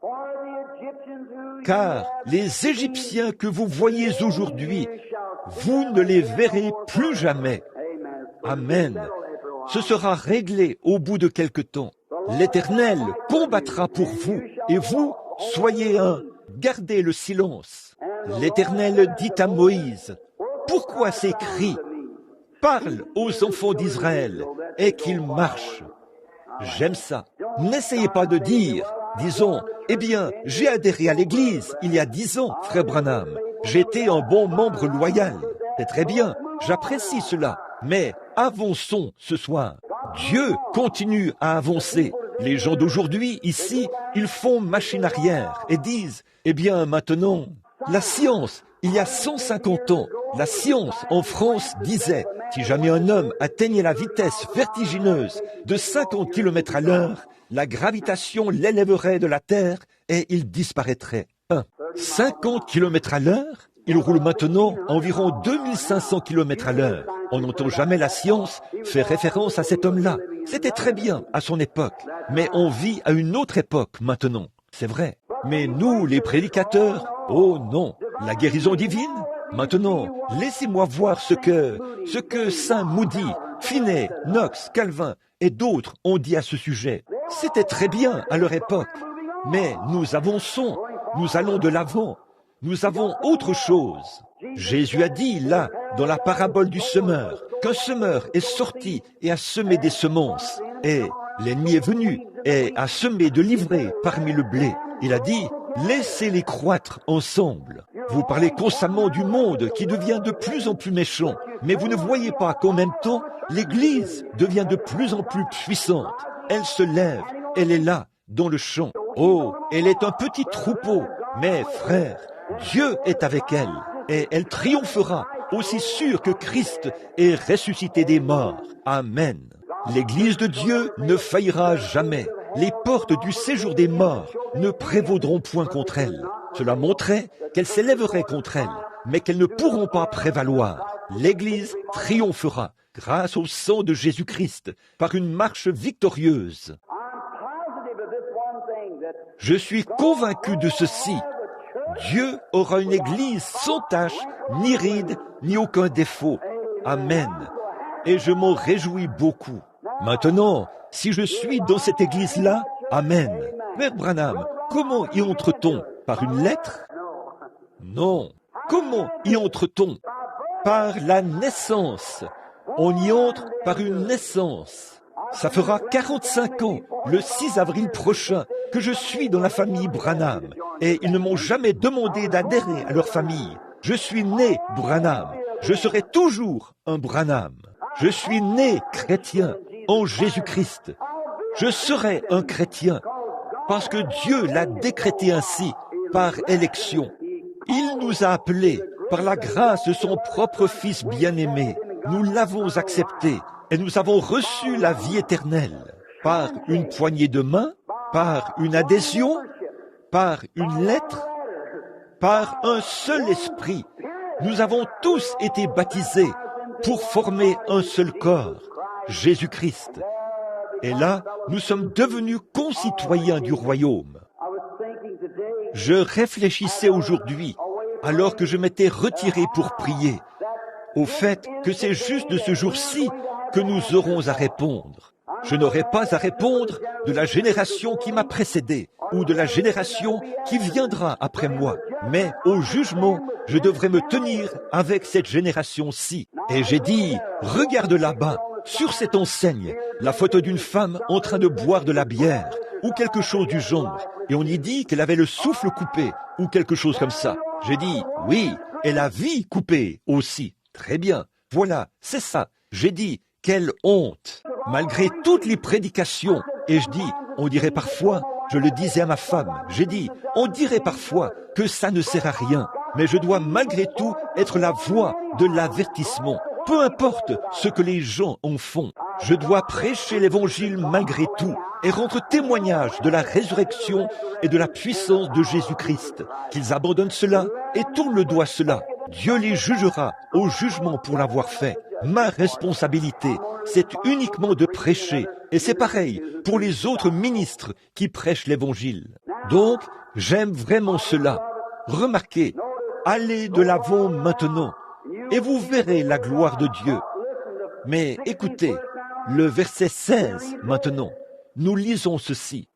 Car les Égyptiens que vous voyez aujourd'hui, vous ne les verrez plus jamais. Amen. Ce sera réglé au bout de quelque temps. L'Éternel combattra pour vous, et vous, soyez un. Gardez le silence. L'Éternel dit à Moïse, « Pourquoi ces cris? Parle aux enfants d'Israël, et qu'ils marchent. » J'aime ça. N'essayez pas de dire, disons, « Eh bien, j'ai adhéré à l'Église il y a 10 ans, frère Branham. J'étais un bon membre loyal. C'est très bien, j'apprécie cela. Mais avançons ce soir. Dieu continue à avancer. Les gens d'aujourd'hui, ici, ils font machine arrière et disent, eh bien maintenant, la science, il y a 150 ans, la science en France disait, si jamais un homme atteignait la vitesse vertigineuse de 50 km à l'heure, la gravitation l'élèverait de la Terre et il disparaîtrait. 50 km à l'heure? Il roule maintenant environ 2500 km à l'heure. On n'entend jamais la science faire référence à cet homme-là. C'était très bien à son époque, mais on vit à une autre époque maintenant. C'est vrai. Mais nous, les prédicateurs, oh non, la guérison divine? Maintenant, laissez-moi voir ce que Saint Moody, Finney, Knox, Calvin et d'autres ont dit à ce sujet. C'était très bien à leur époque, mais nous avançons, nous allons de l'avant. Nous avons autre chose. Jésus a dit là, dans la parabole du semeur, qu'un semeur est sorti et a semé des semences. Et l'ennemi est venu et a semé de l'ivraie parmi le blé. Il a dit, laissez-les croître ensemble. Vous parlez constamment du monde qui devient de plus en plus méchant, mais vous ne voyez pas qu'en même temps, l'Église devient de plus en plus puissante. Elle se lève, elle est là, dans le champ. Oh, elle est un petit troupeau, mais frère, Dieu est avec elle, et elle triomphera, aussi sûr que Christ est ressuscité des morts. Amen. L'Église de Dieu ne faillira jamais. Les portes du séjour des morts ne prévaudront point contre elle. Cela montrait qu'elles s'élèveraient contre elle, mais qu'elles ne pourront pas prévaloir. L'Église triomphera, grâce au sang de Jésus-Christ, par une marche victorieuse. Je suis convaincu de ceci. Dieu aura une Église sans tache, ni ride, ni aucun défaut. Amen. Et je m'en réjouis beaucoup. Maintenant, si je suis dans cette Église-là, Amen. Frère Branham, comment y entre-t-on? Par une lettre? Non. Comment y entre-t-on? Par la naissance. On y entre par une naissance. Ça fera 45 ans, le 6 avril prochain, que je suis dans la famille Branham. Et ils ne m'ont jamais demandé d'adhérer à leur famille. Je suis né Branham. Je serai toujours un Branham. Je suis né chrétien en Jésus-Christ. Je serai un chrétien parce que Dieu l'a décrété ainsi par élection. Il nous a appelés par la grâce de son propre Fils bien-aimé. Nous l'avons accepté et nous avons reçu la vie éternelle par une poignée de main, par une adhésion, par une lettre, par un seul esprit. Nous avons tous été baptisés pour former un seul corps, Jésus-Christ. Et là, nous sommes devenus concitoyens du royaume. Je réfléchissais aujourd'hui, alors que je m'étais retiré pour prier, au fait que c'est juste de ce jour-ci que nous aurons à répondre. Je n'aurai pas à répondre de la génération qui m'a précédé ou de la génération qui viendra après moi. Mais au jugement, je devrais me tenir avec cette génération-ci. Et j'ai dit, regarde là-bas, sur cette enseigne, la photo d'une femme en train de boire de la bière. ou quelque chose du genre. Et on y dit qu'elle avait le souffle coupé, ou quelque chose comme ça. J'ai dit, oui, et la vie coupée aussi. Très bien. Voilà, c'est ça. J'ai dit, quelle honte. Malgré toutes les prédications, et je dis, on dirait parfois, je le disais à ma femme, j'ai dit, on dirait parfois que ça ne sert à rien, mais je dois malgré tout être la voix de l'avertissement. Peu importe ce que les gens en font, je dois prêcher l'évangile malgré tout et rendre témoignage de la résurrection et de la puissance de Jésus-Christ. Qu'ils abandonnent cela et tournent le doigt cela. Dieu les jugera au jugement pour l'avoir fait. Ma responsabilité, c'est uniquement de prêcher. Et c'est pareil pour les autres ministres qui prêchent l'évangile. Donc, j'aime vraiment cela. Remarquez, allez de l'avant maintenant et vous verrez la gloire de Dieu. Mais écoutez, le verset 16 maintenant, nous lisons ceci.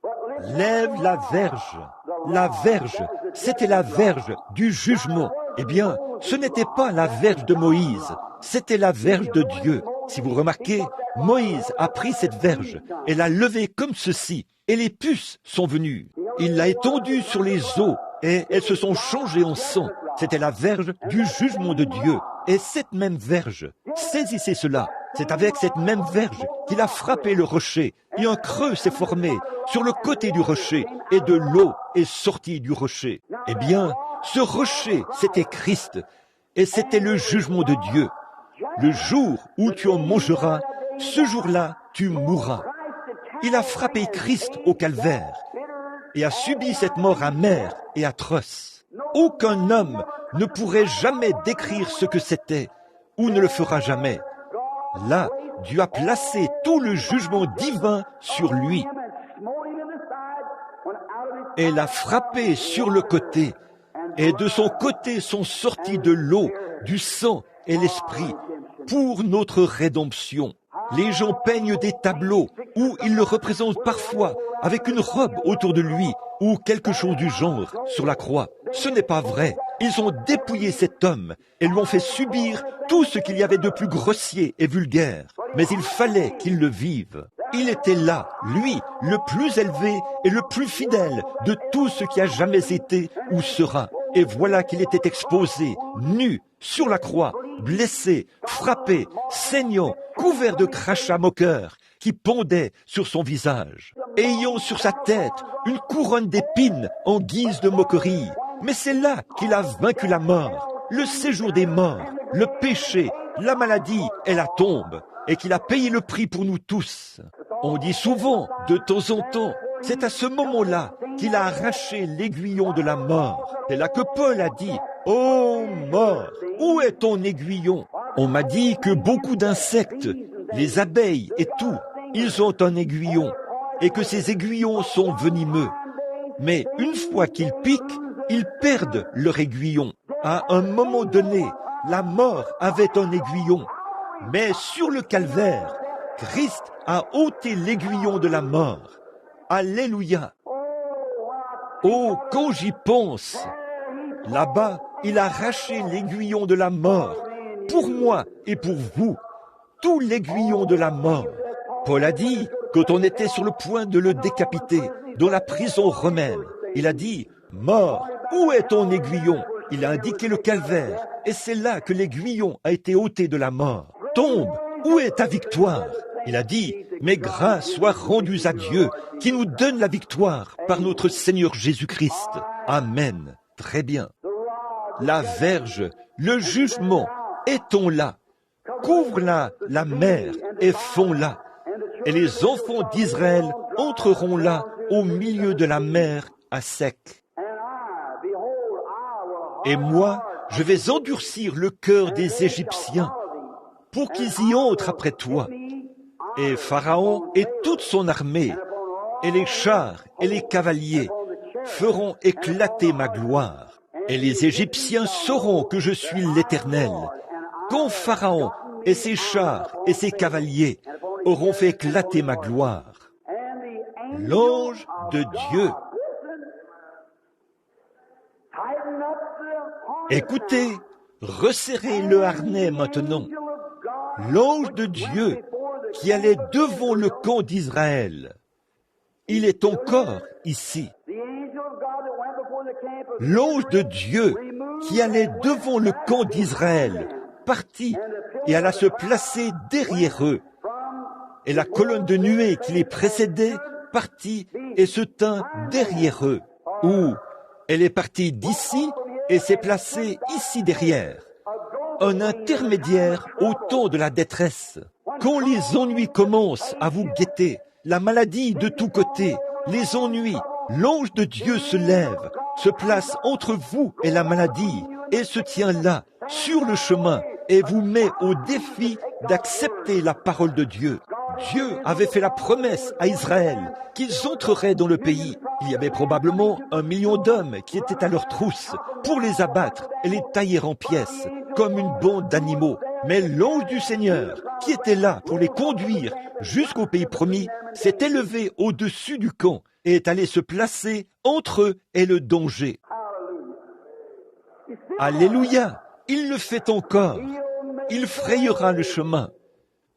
Lève la verge. La verge, c'était la verge du jugement. Eh bien, ce n'était pas la verge de Moïse, c'était la verge de Dieu. Si vous remarquez, Moïse a pris cette verge et l'a levée comme ceci, et les puces sont venues. Il l'a étendue sur les eaux, et elles se sont changées en sang. C'était la verge du jugement de Dieu. Et cette même verge, saisissez cela, c'est avec cette même verge qu'il a frappé le rocher, et un creux s'est formé sur le côté du rocher, et de l'eau est sortie du rocher. Eh bien, ce rocher, c'était Christ, et c'était le jugement de Dieu. Le jour où tu en mangeras, ce jour-là, tu mourras. Il a frappé Christ au calvaire, et a subi cette mort amère et atroce. Aucun homme ne pourrait jamais décrire ce que c'était, ou ne le fera jamais. Là, Dieu a placé tout le jugement divin sur lui. Et l'a frappé sur le côté, et de son côté sont sortis de l'eau, du sang et l'esprit, pour notre rédemption. Les gens peignent des tableaux où ils le représentent parfois avec une robe autour de lui ou quelque chose du genre sur la croix. Ce n'est pas vrai. Ils ont dépouillé cet homme et lui ont fait subir tout ce qu'il y avait de plus grossier et vulgaire. Mais il fallait qu'il le vive. Il était là, lui, le plus élevé et le plus fidèle de tout ce qui a jamais été ou sera. Et voilà qu'il était exposé, nu, sur la croix, blessé, frappé, saignant, couvert de crachats moqueurs qui pendaient sur son visage, ayant sur sa tête une couronne d'épines en guise de moquerie. Mais c'est là qu'il a vaincu la mort, le séjour des morts, le péché, la maladie et la tombe, et qu'il a payé le prix pour nous tous. On dit souvent, de temps en temps, c'est à ce moment-là qu'il a arraché l'aiguillon de la mort. C'est là que Paul a dit, « Oh mort, où est ton aiguillon ?» On m'a dit que beaucoup d'insectes, les abeilles et tout, ils ont un aiguillon, et que ces aiguillons sont venimeux. Mais une fois qu'ils piquent, ils perdent leur aiguillon. À un moment donné, la mort avait un aiguillon, mais sur le calvaire, Christ a ôté l'aiguillon de la mort. Alléluia! Oh, quand j'y pense, là-bas, il a arraché l'aiguillon de la mort, pour moi et pour vous, tout l'aiguillon de la mort. Paul a dit, quand on était sur le point de le décapiter, dans la prison romaine, il a dit, « Mort, où est ton aiguillon ?» Il a indiqué le calvaire, et c'est là que l'aiguillon a été ôté de la mort. « Tombe, où est ta victoire ?» Il a dit, « Mes grâces soient rendues à Dieu, qui nous donne la victoire par notre Seigneur Jésus-Christ. » Amen. Très bien. La verge, le jugement, étons-la. Couvre-la, la mer, et fonds-la. Et les enfants d'Israël entreront là, au milieu de la mer, à sec. Et moi, je vais endurcir le cœur des Égyptiens, pour qu'ils y entrent après toi. Et Pharaon et toute son armée, et les chars et les cavaliers, feront éclater ma gloire. Et les Égyptiens sauront que je suis l'Éternel, quand Pharaon et ses chars et ses cavaliers auront fait éclater ma gloire. L'ange de Dieu. Écoutez, resserrez le harnais maintenant. L'ange de Dieu qui allait devant le camp d'Israël. Il est encore ici. L'ange de Dieu qui allait devant le camp d'Israël partit et alla se placer derrière eux. Et la colonne de nuée qui les précédait partit et se tint derrière eux. Ou elle est partie d'ici et s'est placée ici derrière. Un intermédiaire au temps de la détresse. Quand les ennuis commencent à vous guetter, la maladie de tous côtés, les ennuis, l'ange de Dieu se lève, se place entre vous et la maladie et se tient là, sur le chemin, et vous met au défi d'accepter la parole de Dieu. Dieu avait fait la promesse à Israël qu'ils entreraient dans le pays. Il y avait probablement 1 million d'hommes qui étaient à leur trousse pour les abattre et les tailler en pièces, comme une bande d'animaux. Mais l'ange du Seigneur, qui était là pour les conduire jusqu'au pays promis, s'est élevé au-dessus du camp et est allé se placer entre eux et le danger. Alléluia! Il le fait encore. Il frayera le chemin.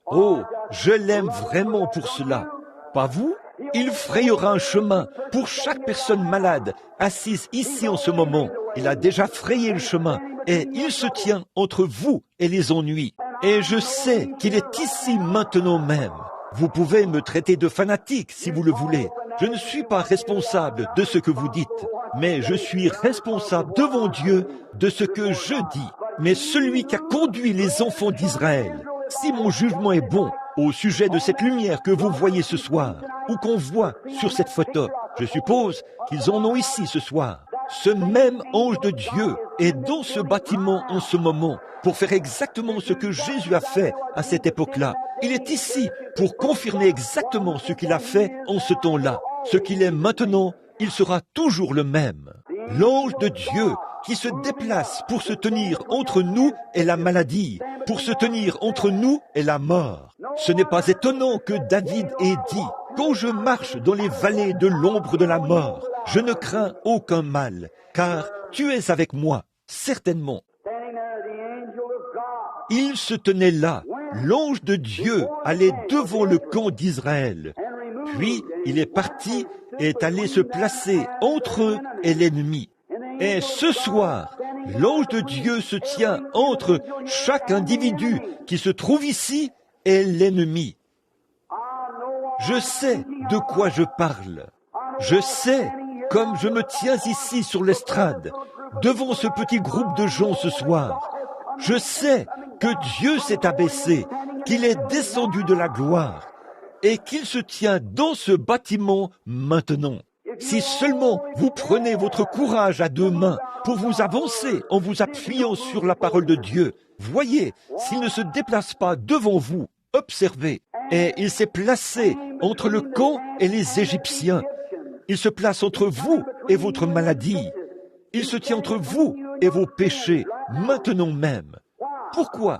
Oh, je l'aime vraiment pour cela. Pas vous? Il frayera un chemin pour chaque personne malade assise ici en ce moment. Il a déjà frayé le chemin et il se tient entre vous et les ennuis. Et je sais qu'il est ici maintenant même. Vous pouvez me traiter de fanatique si vous le voulez. Je ne suis pas responsable de ce que vous dites, mais je suis responsable devant Dieu de ce que je dis. Mais celui qui a conduit les enfants d'Israël, si mon jugement est bon au sujet de cette lumière que vous voyez ce soir, ou qu'on voit sur cette photo, je suppose qu'ils en ont ici ce soir. Ce même ange de Dieu est dans ce bâtiment en ce moment pour faire exactement ce que Jésus a fait à cette époque-là. Il est ici pour confirmer exactement ce qu'il a fait en ce temps-là. Ce qu'il est maintenant, il sera toujours le même. L'ange de Dieu qui se déplace pour se tenir entre nous et la maladie, pour se tenir entre nous et la mort. Ce n'est pas étonnant que David ait dit « Quand je marche dans les vallées de l'ombre de la mort, je ne crains aucun mal, car tu es avec moi, certainement. » Il se tenait là, l'ange de Dieu allait devant le camp d'Israël. Puis il est parti et est allé se placer entre eux et l'ennemi. Et ce soir, l'ange de Dieu se tient entre chaque individu qui se trouve ici et l'ennemi. Je sais de quoi je parle. Je sais, comme je me tiens ici sur l'estrade, devant ce petit groupe de gens ce soir, je sais que Dieu s'est abaissé, qu'il est descendu de la gloire et qu'il se tient dans ce bâtiment maintenant. Si seulement vous prenez votre courage à 2 mains pour vous avancer en vous appuyant sur la parole de Dieu, voyez s'il ne se déplace pas devant vous, observez. Et il s'est placé entre le camp et les Égyptiens. Il se place entre vous et votre maladie. Il se tient entre vous et vos péchés, maintenant même. Pourquoi?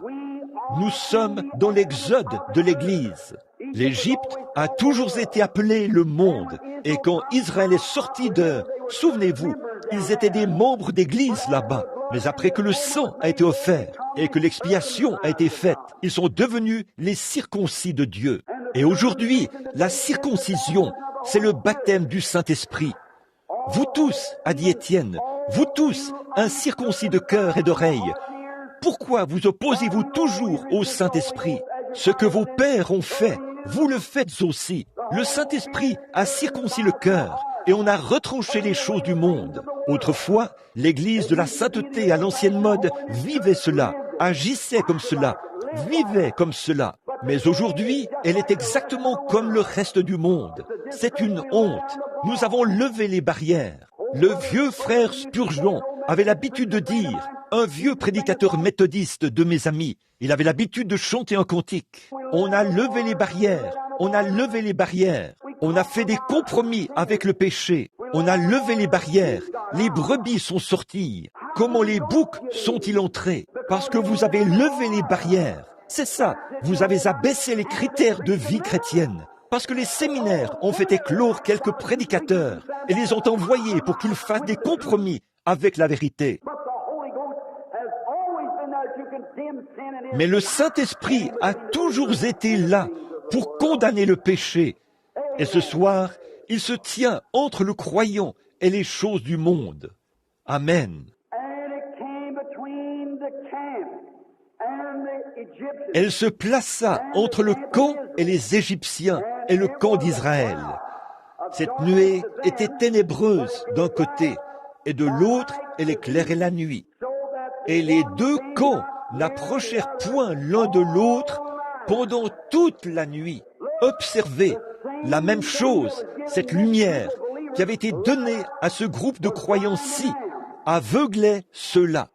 Nous sommes dans l'exode de l'Église. L'Égypte a toujours été appelée le monde. Et quand Israël est sorti d'eux, souvenez-vous, ils étaient des membres d'Église là-bas. Mais après que le sang a été offert et que l'expiation a été faite, ils sont devenus les circoncis de Dieu. Et aujourd'hui, la circoncision, c'est le baptême du Saint-Esprit. Vous tous, a dit Étienne, vous tous, incirconcis de cœur et d'oreille, pourquoi vous opposez-vous toujours au Saint-Esprit? Ce que vos pères ont fait, vous le faites aussi. Le Saint-Esprit a circoncis le cœur et on a retranché les choses du monde. Autrefois, l'Église de la sainteté à l'ancienne mode vivait cela, agissait comme cela, vivait comme cela. Mais aujourd'hui, elle est exactement comme le reste du monde. C'est une honte. Nous avons levé les barrières. Le vieux frère Spurgeon avait l'habitude de dire, un vieux prédicateur méthodiste de mes amis, il avait l'habitude de chanter un cantique. On a levé les barrières, on a levé les barrières, on a fait des compromis avec le péché, on a levé les barrières, les brebis sont sorties. Comment les boucs sont-ils entrés? Parce que vous avez levé les barrières. C'est ça, vous avez abaissé les critères de vie chrétienne. Parce que les séminaires ont fait éclore quelques prédicateurs et les ont envoyés pour qu'ils fassent des compromis avec la vérité. Mais le Saint-Esprit a toujours été là pour condamner le péché. Et ce soir, Il se tient entre le croyant et les choses du monde. Amen. Elle se plaça entre le camp et les Égyptiens et le camp d'Israël. Cette nuée était ténébreuse d'un côté, et de l'autre, elle éclairait la nuit. Et les deux camps n'approchèrent point l'un de l'autre pendant toute la nuit. Observez la même chose, cette lumière qui avait été donnée à ce groupe de croyants-ci, aveuglait ceux-là.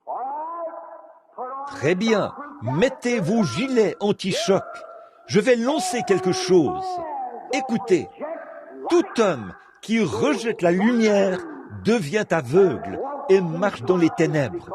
Très bien, mettez vos gilets anti-choc. Je vais lancer quelque chose. Écoutez, tout homme qui rejette la lumière devient aveugle et marche dans les ténèbres,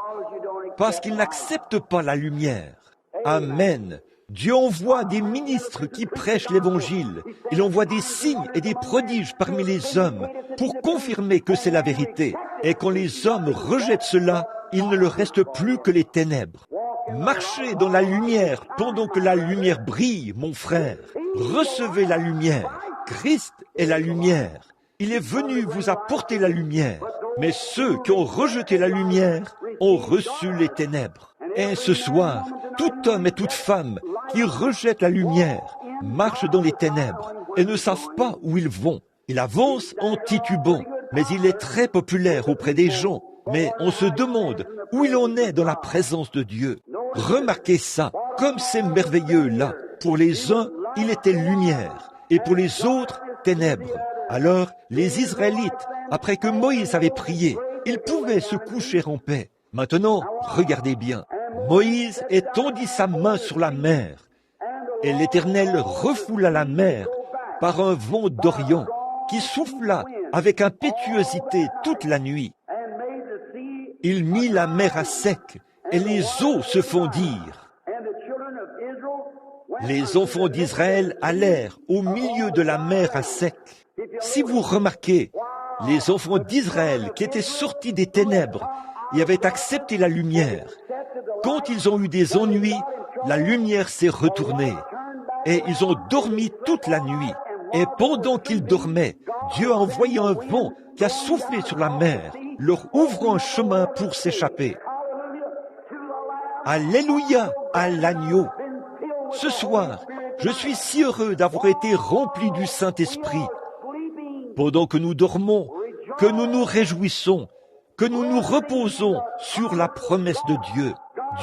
parce qu'il n'accepte pas la lumière. Amen. Dieu envoie des ministres qui prêchent l'Évangile. Il envoie des signes et des prodiges parmi les hommes pour confirmer que c'est la vérité. Et quand les hommes rejettent cela, il ne leur reste plus que les ténèbres. Marchez dans la lumière pendant que la lumière brille, mon frère. Recevez la lumière. Christ est la lumière. Il est venu vous apporter la lumière. Mais ceux qui ont rejeté la lumière ont reçu les ténèbres. Et ce soir, tout homme et toute femme qui rejettent la lumière marchent dans les ténèbres et ne savent pas où ils vont. Il avance en titubant, mais il est très populaire auprès des gens. Mais on se demande où il en est dans la présence de Dieu. Remarquez ça, comme c'est merveilleux là. Pour les uns, il était lumière, et pour les autres, ténèbres. Alors, les Israélites, après que Moïse avait prié, ils pouvaient se coucher en paix. Maintenant, regardez bien. Moïse étendit sa main sur la mer, et l'Éternel refoula la mer par un vent d'Orient qui souffla avec impétuosité toute la nuit. Il mit la mer à sec, et les eaux se fondirent. Les enfants d'Israël allèrent au milieu de la mer à sec. Si vous remarquez, les enfants d'Israël qui étaient sortis des ténèbres et avaient accepté la lumière, quand ils ont eu des ennuis, la lumière s'est retournée et ils ont dormi toute la nuit. Et pendant qu'ils dormaient, Dieu a envoyé un vent qui a soufflé sur la mer, leur ouvrant un chemin pour s'échapper. Alléluia à l'agneau. Ce soir, je suis si heureux d'avoir été rempli du Saint-Esprit. Pendant que nous dormons, que nous nous réjouissons, que nous nous reposons sur la promesse de Dieu.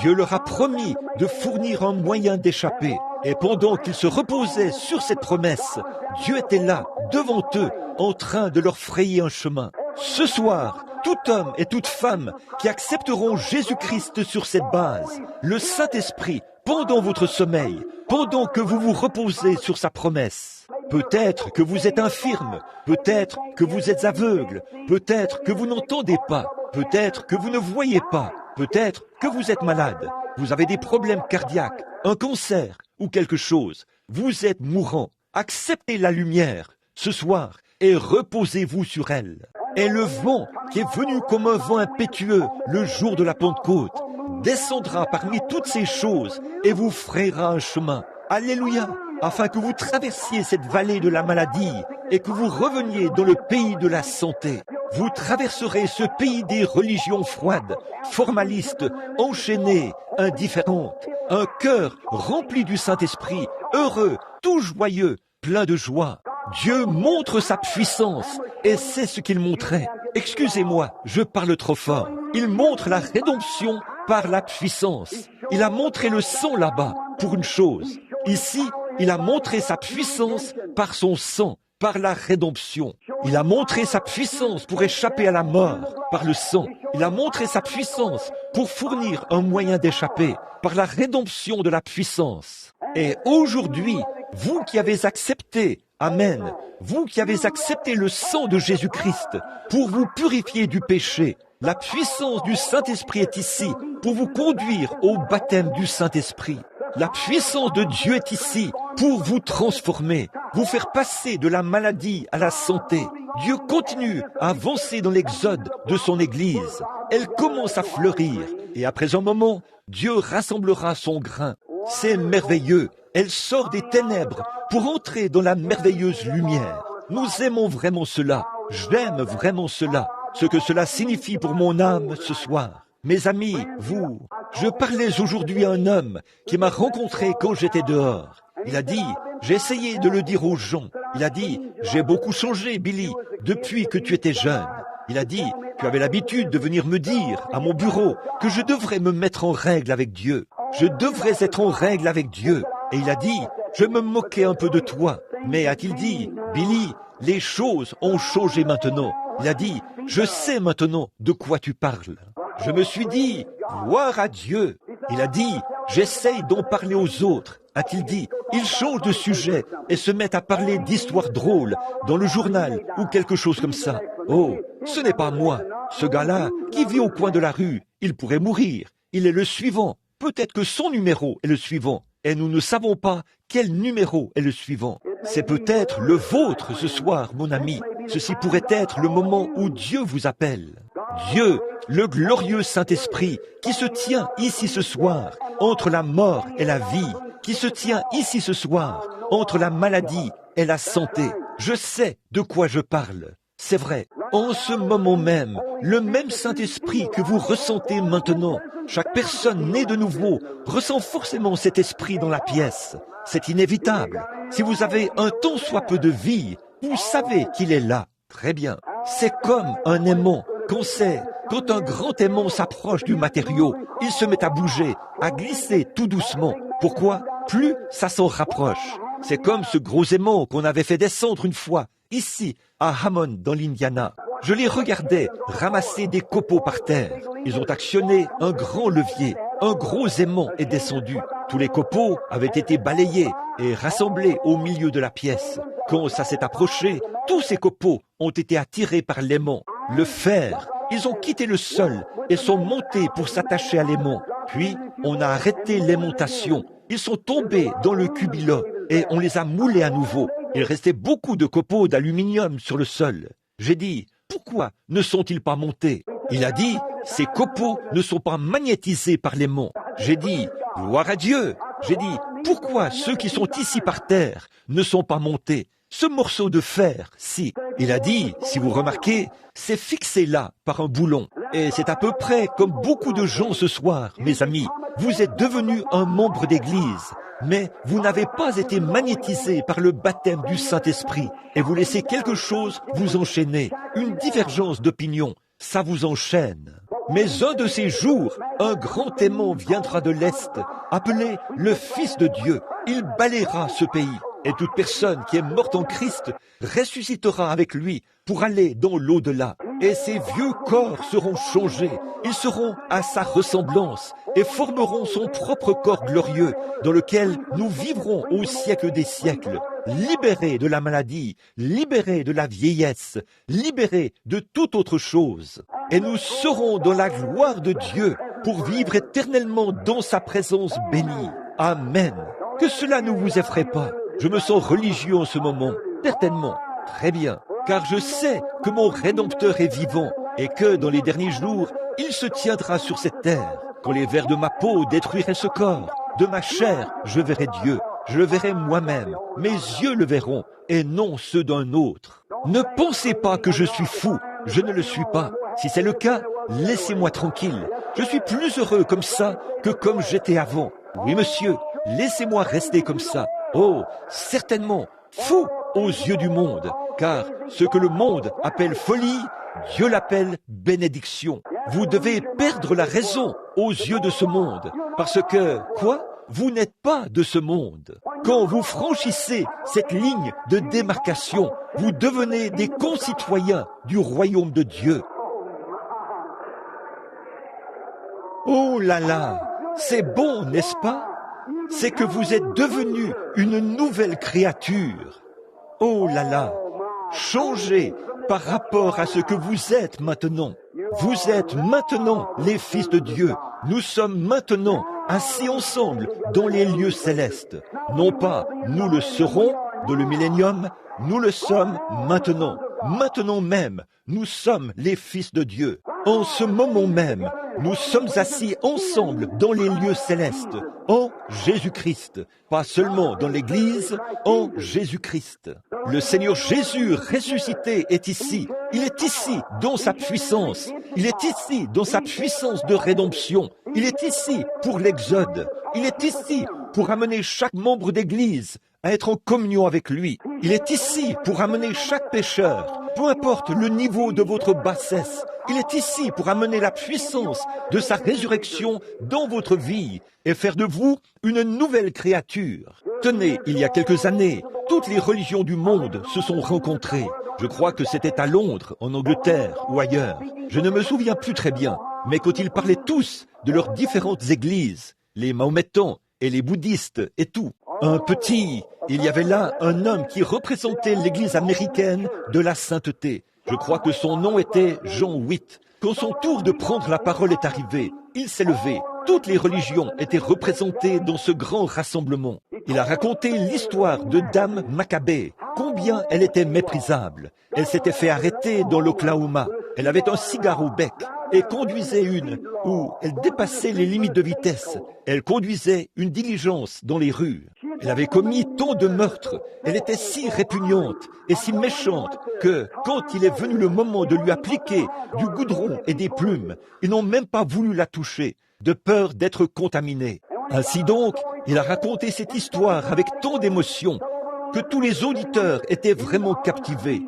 Dieu leur a promis de fournir un moyen d'échapper. Et pendant qu'ils se reposaient sur cette promesse, Dieu était là, devant eux, en train de leur frayer un chemin. Ce soir, tout homme et toute femme qui accepteront Jésus-Christ sur cette base, le Saint-Esprit, pendant votre sommeil, pendant que vous vous reposez sur sa promesse. Peut-être que vous êtes infirme, peut-être que vous êtes aveugle, peut-être que vous n'entendez pas, peut-être que vous ne voyez pas, peut-être que vous êtes malade, vous avez des problèmes cardiaques, un cancer ou quelque chose. Vous êtes mourant. Acceptez la lumière ce soir et reposez-vous sur elle. Et le vent qui est venu comme un vent impétueux le jour de la Pentecôte descendra parmi toutes ces choses et vous frayera un chemin. Alléluia! Afin que vous traversiez cette vallée de la maladie et que vous reveniez dans le pays de la santé. Vous traverserez ce pays des religions froides, formalistes, enchaînées, indifférentes. Un cœur rempli du Saint-Esprit, heureux, tout joyeux, plein de joie. Dieu montre sa puissance et c'est ce qu'il montrait. Excusez-moi, je parle trop fort. Il montre la rédemption par la puissance. Il a montré le sang là-bas pour une chose. Ici, il a montré sa puissance par son sang, par la rédemption. Il a montré sa puissance pour échapper à la mort par le sang. Il a montré sa puissance pour fournir un moyen d'échapper par la rédemption de la puissance. Et aujourd'hui, vous qui avez accepté, amen, vous qui avez accepté le sang de Jésus-Christ pour vous purifier du péché, la puissance du Saint-Esprit est ici pour vous conduire au baptême du Saint-Esprit. La puissance de Dieu est ici pour vous transformer, vous faire passer de la maladie à la santé. Dieu continue à avancer dans l'exode de son Église. Elle commence à fleurir et après un moment, Dieu rassemblera son grain. C'est merveilleux. Elle sort des ténèbres pour entrer dans la merveilleuse lumière. Nous aimons vraiment cela. J'aime vraiment cela. Ce que cela signifie pour mon âme ce soir. Mes amis, vous, je parlais aujourd'hui à un homme qui m'a rencontré quand j'étais dehors. Il a dit, j'ai essayé de le dire aux gens. Il a dit, j'ai beaucoup changé, Billy, depuis que tu étais jeune. Il a dit, tu avais l'habitude de venir me dire à mon bureau que je devrais me mettre en règle avec Dieu. Je devrais être en règle avec Dieu. Et il a dit, je me moquais un peu de toi. Mais a-t-il dit, Billy, les choses ont changé maintenant. Il a dit, je sais maintenant de quoi tu parles. Je me suis dit, gloire à Dieu. Il a dit, j'essaye d'en parler aux autres. A-t-il dit, ils changent de sujet et se mettent à parler d'histoires drôles dans le journal ou quelque chose comme ça. Oh, ce n'est pas moi. Ce gars-là qui vit au coin de la rue, il pourrait mourir. Il est le suivant. Peut-être que son numéro est le suivant. Et nous ne savons pas quel numéro est le suivant. C'est peut-être le vôtre ce soir, mon ami. Ceci pourrait être le moment où Dieu vous appelle. Dieu, le glorieux Saint-Esprit, qui se tient ici ce soir, entre la mort et la vie, qui se tient ici ce soir, entre la maladie et la santé. Je sais de quoi je parle. C'est vrai, en ce moment même, le même Saint-Esprit que vous ressentez maintenant, chaque personne née de nouveau ressent forcément cet esprit dans la pièce. C'est inévitable. Si vous avez un tant soit peu de vie, vous savez qu'il est là. Très bien. C'est comme un aimant. Quand un grand aimant s'approche du matériau, il se met à bouger, à glisser tout doucement. Pourquoi? Plus ça s'en rapproche. C'est comme ce gros aimant qu'on avait fait descendre une fois, ici, à Hammond, dans l'Indiana. Je les regardais ramasser des copeaux par terre. Ils ont actionné un grand levier. Un gros aimant est descendu. Tous les copeaux avaient été balayés et rassemblés au milieu de la pièce. Quand ça s'est approché, tous ces copeaux ont été attirés par l'aimant. Le fer, ils ont quitté le sol et sont montés pour s'attacher à l'aimant. Puis, on a arrêté l'aimantation. Ils sont tombés dans le cubilot et on les a moulés à nouveau. Il restait beaucoup de copeaux d'aluminium sur le sol. J'ai dit, pourquoi ne sont-ils pas montés? Il a dit, ces copeaux ne sont pas magnétisés par l'aimant. J'ai dit, gloire à Dieu. J'ai dit, pourquoi ceux qui sont ici par terre ne sont pas montés? Ce morceau de fer, si. Il a dit, si vous remarquez, c'est fixé là par un boulon. Et c'est à peu près comme beaucoup de gens ce soir, mes amis. Vous êtes devenus un membre d'église, mais vous n'avez pas été magnétisé par le baptême du Saint-Esprit. Et vous laissez quelque chose vous enchaîner, une divergence d'opinion. Ça vous enchaîne. Mais un de ces jours, un grand aimant viendra de l'Est, appelé le Fils de Dieu. Il balayera ce pays. Et toute personne qui est morte en Christ ressuscitera avec lui pour aller dans l'au-delà. Et ces vieux corps seront changés. Ils seront à sa ressemblance et formeront son propre corps glorieux dans lequel nous vivrons au siècle des siècles, libérés de la maladie, libérés de la vieillesse, libérés de toute autre chose. Et nous serons dans la gloire de Dieu pour vivre éternellement dans sa présence bénie. Amen. Que cela ne vous effraie pas. Je me sens religieux en ce moment, certainement, très bien, car je sais que mon Rédempteur est vivant et que dans les derniers jours, il se tiendra sur cette terre. Quand les vers de ma peau détruiraient ce corps, de ma chair, je verrai Dieu, je le verrai moi-même, mes yeux le verront et non ceux d'un autre. Ne pensez pas que je suis fou, je ne le suis pas. Si c'est le cas, laissez-moi tranquille. Je suis plus heureux comme ça que comme j'étais avant. Oui, monsieur, laissez-moi rester comme ça. Oh, certainement, fou aux yeux du monde, car ce que le monde appelle folie, Dieu l'appelle bénédiction. Vous devez perdre la raison aux yeux de ce monde, parce que, quoi? Vous n'êtes pas de ce monde. Quand vous franchissez cette ligne de démarcation, vous devenez des concitoyens du royaume de Dieu. Oh là là, c'est bon, n'est-ce pas? C'est que vous êtes devenu une nouvelle créature. Oh là là, changez par rapport à ce que vous êtes maintenant. Vous êtes maintenant les fils de Dieu. Nous sommes maintenant assis ensemble dans les lieux célestes. Non pas nous le serons dans le millénium, nous le sommes maintenant. Maintenant même, nous sommes les fils de Dieu. En ce moment même, nous sommes assis ensemble dans les lieux célestes, en Jésus-Christ. Pas seulement dans l'Église, en Jésus-Christ. Le Seigneur Jésus ressuscité est ici. Il est ici dans sa puissance. Il est ici dans sa puissance de rédemption. Il est ici pour l'Exode. Il est ici pour amener chaque membre d'Église à être en communion avec lui. Il est ici pour amener chaque pécheur, peu importe le niveau de votre bassesse. Il est ici pour amener la puissance de sa résurrection dans votre vie et faire de vous une nouvelle créature. Tenez, il y a quelques années, toutes les religions du monde se sont rencontrées. Je crois que c'était à Londres, en Angleterre ou ailleurs. Je ne me souviens plus très bien, mais quand ils parlaient tous de leurs différentes églises, les mahométans et les bouddhistes et tout, il y avait là un homme qui représentait l'église américaine de la sainteté. Je crois que son nom était Jean VIII. Quand son tour de prendre la parole est arrivé, il s'est levé. Toutes les religions étaient représentées dans ce grand rassemblement. Il a raconté l'histoire de Dame Maccabée, combien elle était méprisable. Elle s'était fait arrêter dans l'Oklahoma. Elle avait un cigare au bec et conduisait elle dépassait les limites de vitesse. Elle conduisait une diligence dans les rues. Elle avait commis tant de meurtres. Elle était si répugnante et si méchante que, quand il est venu le moment de lui appliquer du goudron et des plumes, ils n'ont même pas voulu la toucher, de peur d'être contaminés. Ainsi donc, il a raconté cette histoire avec tant d'émotion que tous les auditeurs étaient vraiment captivés.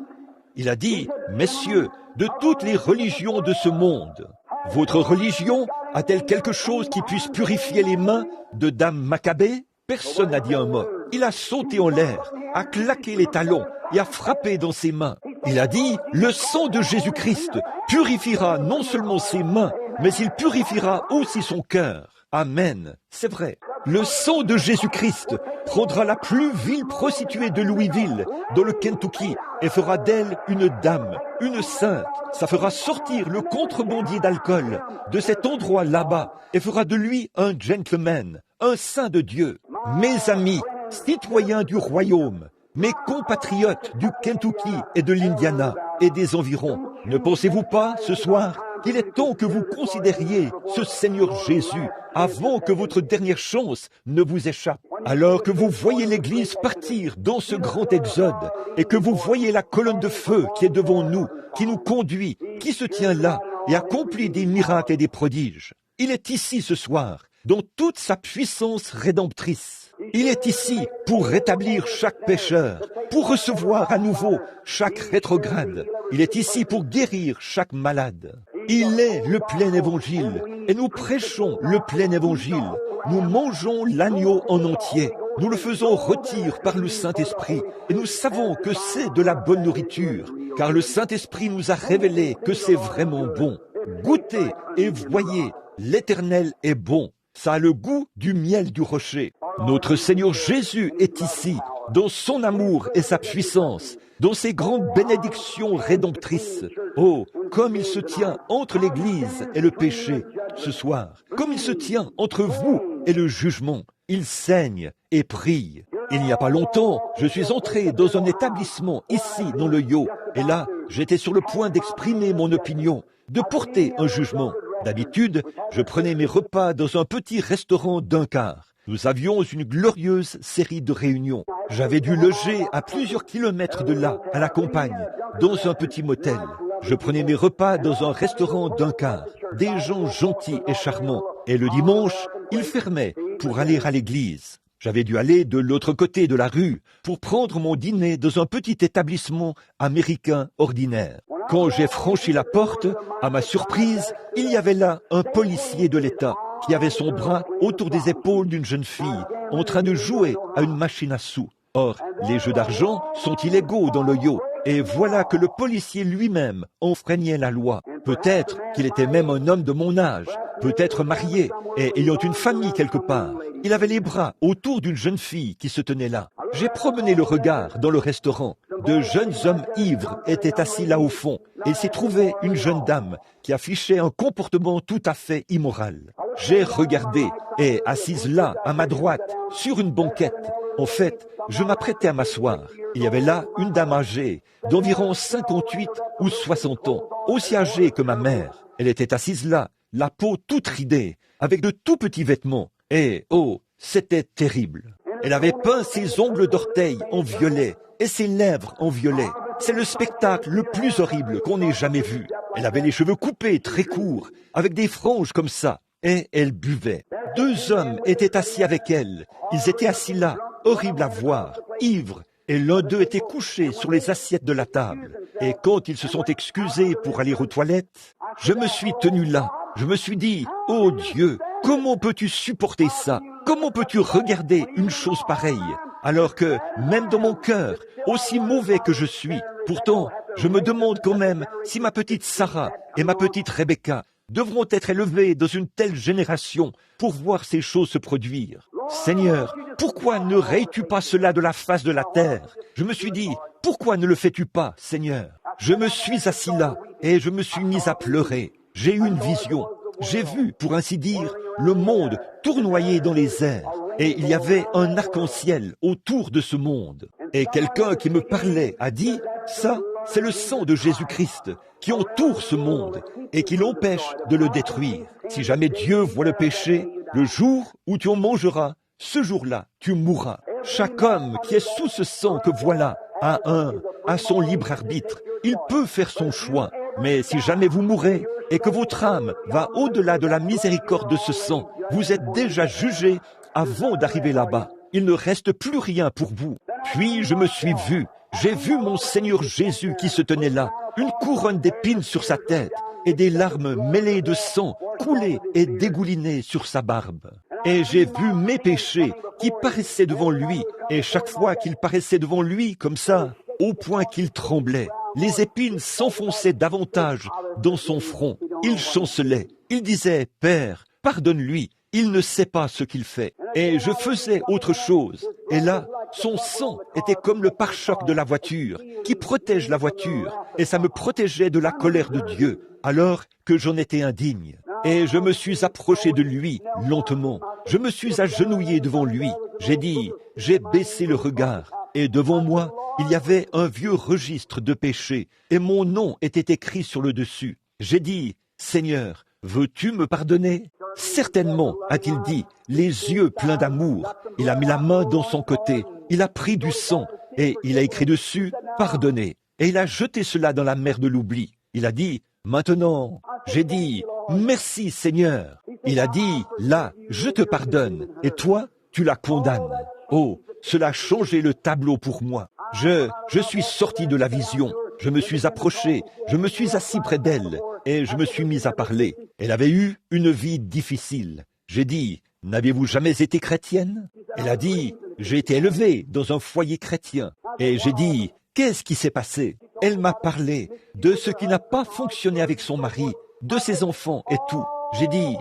Il a dit, « Messieurs, de toutes les religions de ce monde, votre religion a-t-elle quelque chose qui puisse purifier les mains de Dame Maccabée ?» Personne n'a dit un mot. Il a sauté en l'air, a claqué les talons et a frappé dans ses mains. Il a dit, le sang de Jésus-Christ purifiera non seulement ses mains, mais il purifiera aussi son cœur. Amen. C'est vrai. Le sang de Jésus-Christ prendra la plus vile prostituée de Louisville, dans le Kentucky, et fera d'elle une dame, une sainte. Ça fera sortir le contrebandier d'alcool de cet endroit là-bas, et fera de lui un gentleman, un saint de Dieu. Mes amis, citoyens du royaume, mes compatriotes du Kentucky et de l'Indiana et des environs, ne pensez-vous pas ce soir qu'il est temps que vous considériez ce Seigneur Jésus avant que votre dernière chance ne vous échappe? Alors que vous voyez l'Église partir dans ce grand exode et que vous voyez la colonne de feu qui est devant nous, qui nous conduit, qui se tient là et accomplit des miracles et des prodiges. Il est ici ce soir, dans toute sa puissance rédemptrice. Il est ici pour rétablir chaque pécheur, pour recevoir à nouveau chaque rétrograde. Il est ici pour guérir chaque malade. Il est le plein évangile et nous prêchons le plein évangile. Nous mangeons l'agneau en entier. Nous le faisons rôtir par le Saint-Esprit et nous savons que c'est de la bonne nourriture, car le Saint-Esprit nous a révélé que c'est vraiment bon. Goûtez et voyez, l'Éternel est bon. Ça a le goût du miel du rocher. Notre Seigneur Jésus est ici, dans son amour et sa puissance, dans ses grandes bénédictions rédemptrices. Oh, comme il se tient entre l'Église et le péché ce soir, comme il se tient entre vous et le jugement. Il saigne et prie. Il n'y a pas longtemps, je suis entré dans un établissement ici dans le Yo, et là, j'étais sur le point d'exprimer mon opinion, de porter un jugement. D'habitude, je prenais mes repas dans un petit restaurant d'un quart. Nous avions une glorieuse série de réunions. J'avais dû loger à plusieurs kilomètres de là, à la campagne, dans un petit motel. Je prenais mes repas dans un restaurant d'un quart. Des gens gentils et charmants. Et le dimanche, ils fermaient pour aller à l'église. J'avais dû aller de l'autre côté de la rue pour prendre mon dîner dans un petit établissement américain ordinaire. Quand j'ai franchi la porte, à ma surprise, il y avait là un policier de l'État qui avait son bras autour des épaules d'une jeune fille en train de jouer à une machine à sous. Or, les jeux d'argent sont illégaux dans le Yo. Et voilà que le policier lui-même enfreignait la loi. Peut-être qu'il était même un homme de mon âge, peut-être marié et ayant une famille quelque part. Il avait les bras autour d'une jeune fille qui se tenait là. J'ai promené le regard dans le restaurant. De jeunes hommes ivres étaient assis là au fond. Et s'y trouvait une jeune dame qui affichait un comportement tout à fait immoral. J'ai regardé et, assise là, à ma droite, sur une banquette, en fait, je m'apprêtais à m'asseoir. Il y avait là une dame âgée, d'environ 58 ou 60 ans, aussi âgée que ma mère. Elle était assise là, la peau toute ridée, avec de tout petits vêtements. Et, oh, c'était terrible. Elle avait peint ses ongles d'orteil en violet et ses lèvres en violet. C'est le spectacle le plus horrible qu'on ait jamais vu. Elle avait les cheveux coupés, très courts, avec des franges comme ça, et elle buvait. 2 hommes étaient assis avec elle. Ils étaient assis là, horribles à voir, ivres, et l'un d'eux était couché sur les assiettes de la table. Et quand ils se sont excusés pour aller aux toilettes, je me suis tenu là. Je me suis dit, « Oh Dieu, comment peux-tu supporter ça? Comment peux-tu regarder une chose pareille? Alors que, même dans mon cœur, aussi mauvais que je suis, pourtant, je me demande quand même si ma petite Sarah et ma petite Rebecca devront être élevées dans une telle génération pour voir ces choses se produire. Seigneur, pourquoi ne rayes-tu pas cela de la face de la terre? Je me suis dit, pourquoi ne le fais-tu pas, Seigneur? Je me suis assis là et je me suis mis à pleurer. J'ai eu une vision. J'ai vu, pour ainsi dire, le monde tournoyer dans les airs. Et il y avait un arc-en-ciel autour de ce monde. Et quelqu'un qui me parlait a dit, ça, c'est le sang de Jésus-Christ qui entoure ce monde et qui l'empêche de le détruire. Si jamais Dieu voit le péché, le jour où tu en mangeras, ce jour-là, tu mourras. Chaque homme qui est sous ce sang que voilà a son libre arbitre. Il peut faire son choix. Mais si jamais vous mourrez et que votre âme va au-delà de la miséricorde de ce sang, vous êtes déjà jugé avant d'arriver là-bas. Il ne reste plus rien pour vous. Puis je me suis vu. J'ai vu mon Seigneur Jésus qui se tenait là, une couronne d'épines sur sa tête et des larmes mêlées de sang couler et dégouliner sur sa barbe. Et j'ai vu mes péchés qui paraissaient devant lui, et chaque fois qu'il paraissait devant lui comme ça, au point qu'il tremblait, les épines s'enfonçaient davantage dans son front. Il chancelait, il disait « Père, pardonne-lui, il ne sait pas ce qu'il fait. » Et je faisais autre chose. Et là, son sang était comme le pare-choc de la voiture, qui protège la voiture, et ça me protégeait de la colère de Dieu, alors que j'en étais indigne. Et je me suis approché de lui, lentement. Je me suis agenouillé devant lui. J'ai baissé le regard. Et devant moi, il y avait un vieux registre de péché, et mon nom était écrit sur le dessus. J'ai dit, Seigneur, veux-tu me pardonner? Certainement, a-t-il dit, les yeux pleins d'amour. Il a mis la main dans son côté, il a pris du sang, et il a écrit dessus, pardonnez. Et il a jeté cela dans la mer de l'oubli. Il a dit, maintenant, j'ai dit, merci Seigneur. Il a dit, là, je te pardonne, et toi, tu la condamnes. Oh, cela a changé le tableau pour moi. Je suis sorti de la vision. Je me suis approché, je me suis assis près d'elle et je me suis mis à parler. Elle avait eu une vie difficile. J'ai dit, n'avez-vous jamais été chrétienne? Elle a dit, j'ai été élevée dans un foyer chrétien. Et j'ai dit, qu'est-ce qui s'est passé? Elle m'a parlé de ce qui n'a pas fonctionné avec son mari, de ses enfants et tout. J'ai dit,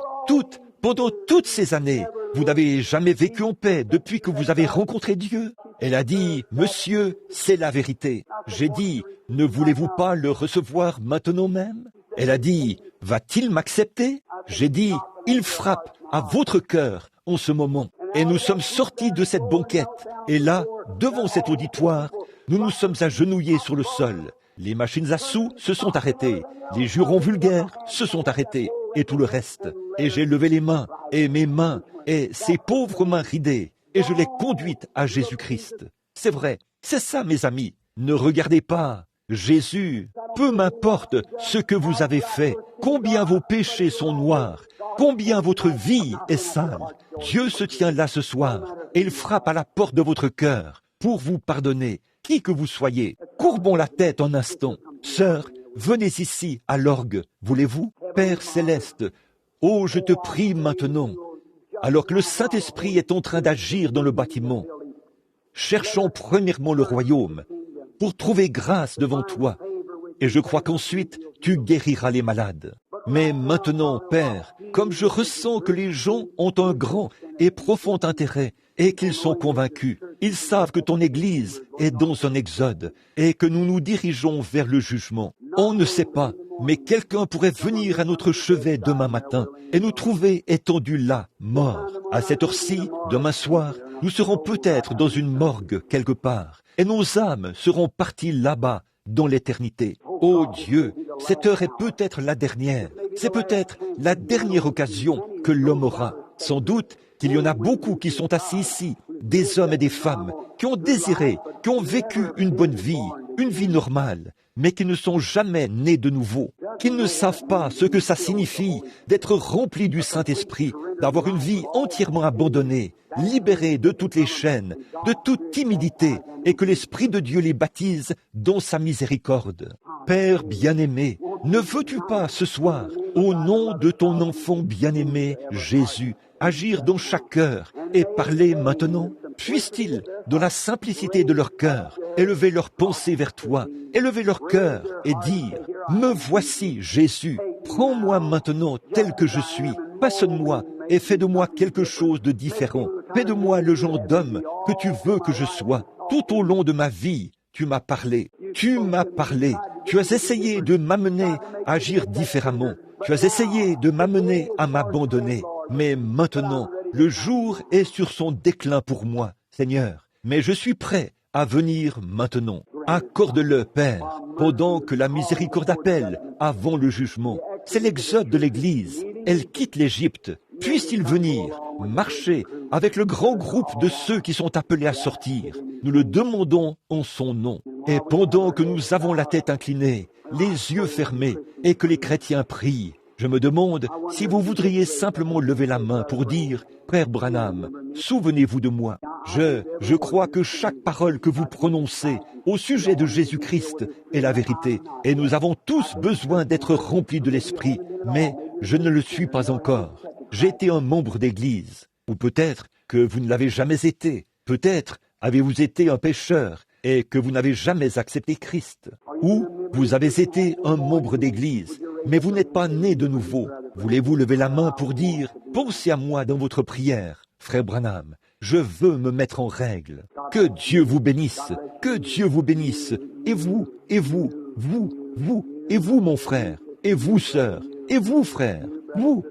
pendant toutes ces années, vous n'avez jamais vécu en paix depuis que vous avez rencontré Dieu? Elle a dit, monsieur, c'est la vérité. J'ai dit, ne voulez-vous pas le recevoir maintenant même? Elle a dit, va-t-il m'accepter? J'ai dit, il frappe à votre cœur en ce moment. Et nous sommes sortis de cette banquette. Et là, devant cet auditoire, nous nous sommes agenouillés sur le sol. Les machines à sous se sont arrêtées. Les jurons vulgaires se sont arrêtés. Et tout le reste. Et j'ai levé les mains, et mes mains, et ces pauvres mains ridées, et je l'ai conduite à Jésus-Christ. C'est vrai, c'est ça mes amis. Ne regardez pas Jésus. Peu m'importe ce que vous avez fait, combien vos péchés sont noirs, combien votre vie est sale. Dieu se tient là ce soir, et il frappe à la porte de votre cœur pour vous pardonner, qui que vous soyez. Courbons la tête un instant. Sœur, venez ici à l'orgue, voulez-vous? Père céleste, oh, je te prie maintenant, alors que le Saint-Esprit est en train d'agir dans le bâtiment, cherchons premièrement le royaume pour trouver grâce devant toi. Et je crois qu'ensuite, tu guériras les malades. Mais maintenant, Père, comme je ressens que les gens ont un grand et profond intérêt et qu'ils sont convaincus, ils savent que ton Église est dans un exode et que nous nous dirigeons vers le jugement. On ne sait pas, mais quelqu'un pourrait venir à notre chevet demain matin et nous trouver étendus là, morts. À cette heure-ci, demain soir, nous serons peut-être dans une morgue quelque part et nos âmes seront parties là-bas dans l'éternité. Oh Dieu, cette heure est peut-être la dernière. C'est peut-être la dernière occasion que l'homme aura. Sans doute qu'il y en a beaucoup qui sont assis ici, des hommes et des femmes, qui ont désiré, qui ont vécu une bonne vie, une vie normale, mais qui ne sont jamais nés de nouveau, qui ne savent pas ce que ça signifie d'être remplis du Saint-Esprit, d'avoir une vie entièrement abandonnée, libérée de toutes les chaînes, de toute timidité, et que l'Esprit de Dieu les baptise dans sa miséricorde. Père bien-aimé, ne veux-tu pas ce soir, au nom de ton enfant bien-aimé, Jésus, agir dans chaque cœur et parler maintenant? Puissent-ils, dans la simplicité de leur cœur, élever leurs pensées vers toi, élever leur cœur et dire « Me voici, Jésus, prends-moi maintenant tel que je suis, façonne-moi et fais de moi quelque chose de différent. Fais de moi le genre d'homme que tu veux que je sois. Tout au long de ma vie, tu m'as parlé. Tu m'as parlé. Tu as essayé de m'amener à agir différemment. Tu as essayé de m'amener à m'abandonner. Mais maintenant, le jour est sur son déclin pour moi, Seigneur. Mais je suis prêt à venir maintenant. Accorde-le, Père, pendant que la miséricorde appelle avant le jugement. C'est l'exode de l'Église. Elle quitte l'Égypte. Puisse-t-il venir, marcher avec le grand groupe de ceux qui sont appelés à sortir. Nous le demandons en son nom. Et pendant que nous avons la tête inclinée, les yeux fermés, et que les chrétiens prient, je me demande si vous voudriez simplement lever la main pour dire « Frère Branham, souvenez-vous de moi ». Je crois que chaque parole que vous prononcez au sujet de Jésus-Christ est la vérité. Et nous avons tous besoin d'être remplis de l'Esprit. Mais je ne le suis pas encore. J'ai été un membre d'église. Ou peut-être que vous ne l'avez jamais été. Peut-être avez-vous été un pécheur et que vous n'avez jamais accepté Christ. Ou vous avez été un membre d'église, mais vous n'êtes pas né de nouveau. Voulez-vous lever la main pour dire « Pensez à moi dans votre prière, frère Branham. Je veux me mettre en règle. » Que Dieu vous bénisse. Que Dieu vous bénisse. Et vous, mon frère. Et vous, sœur. Et vous, frère. Vous,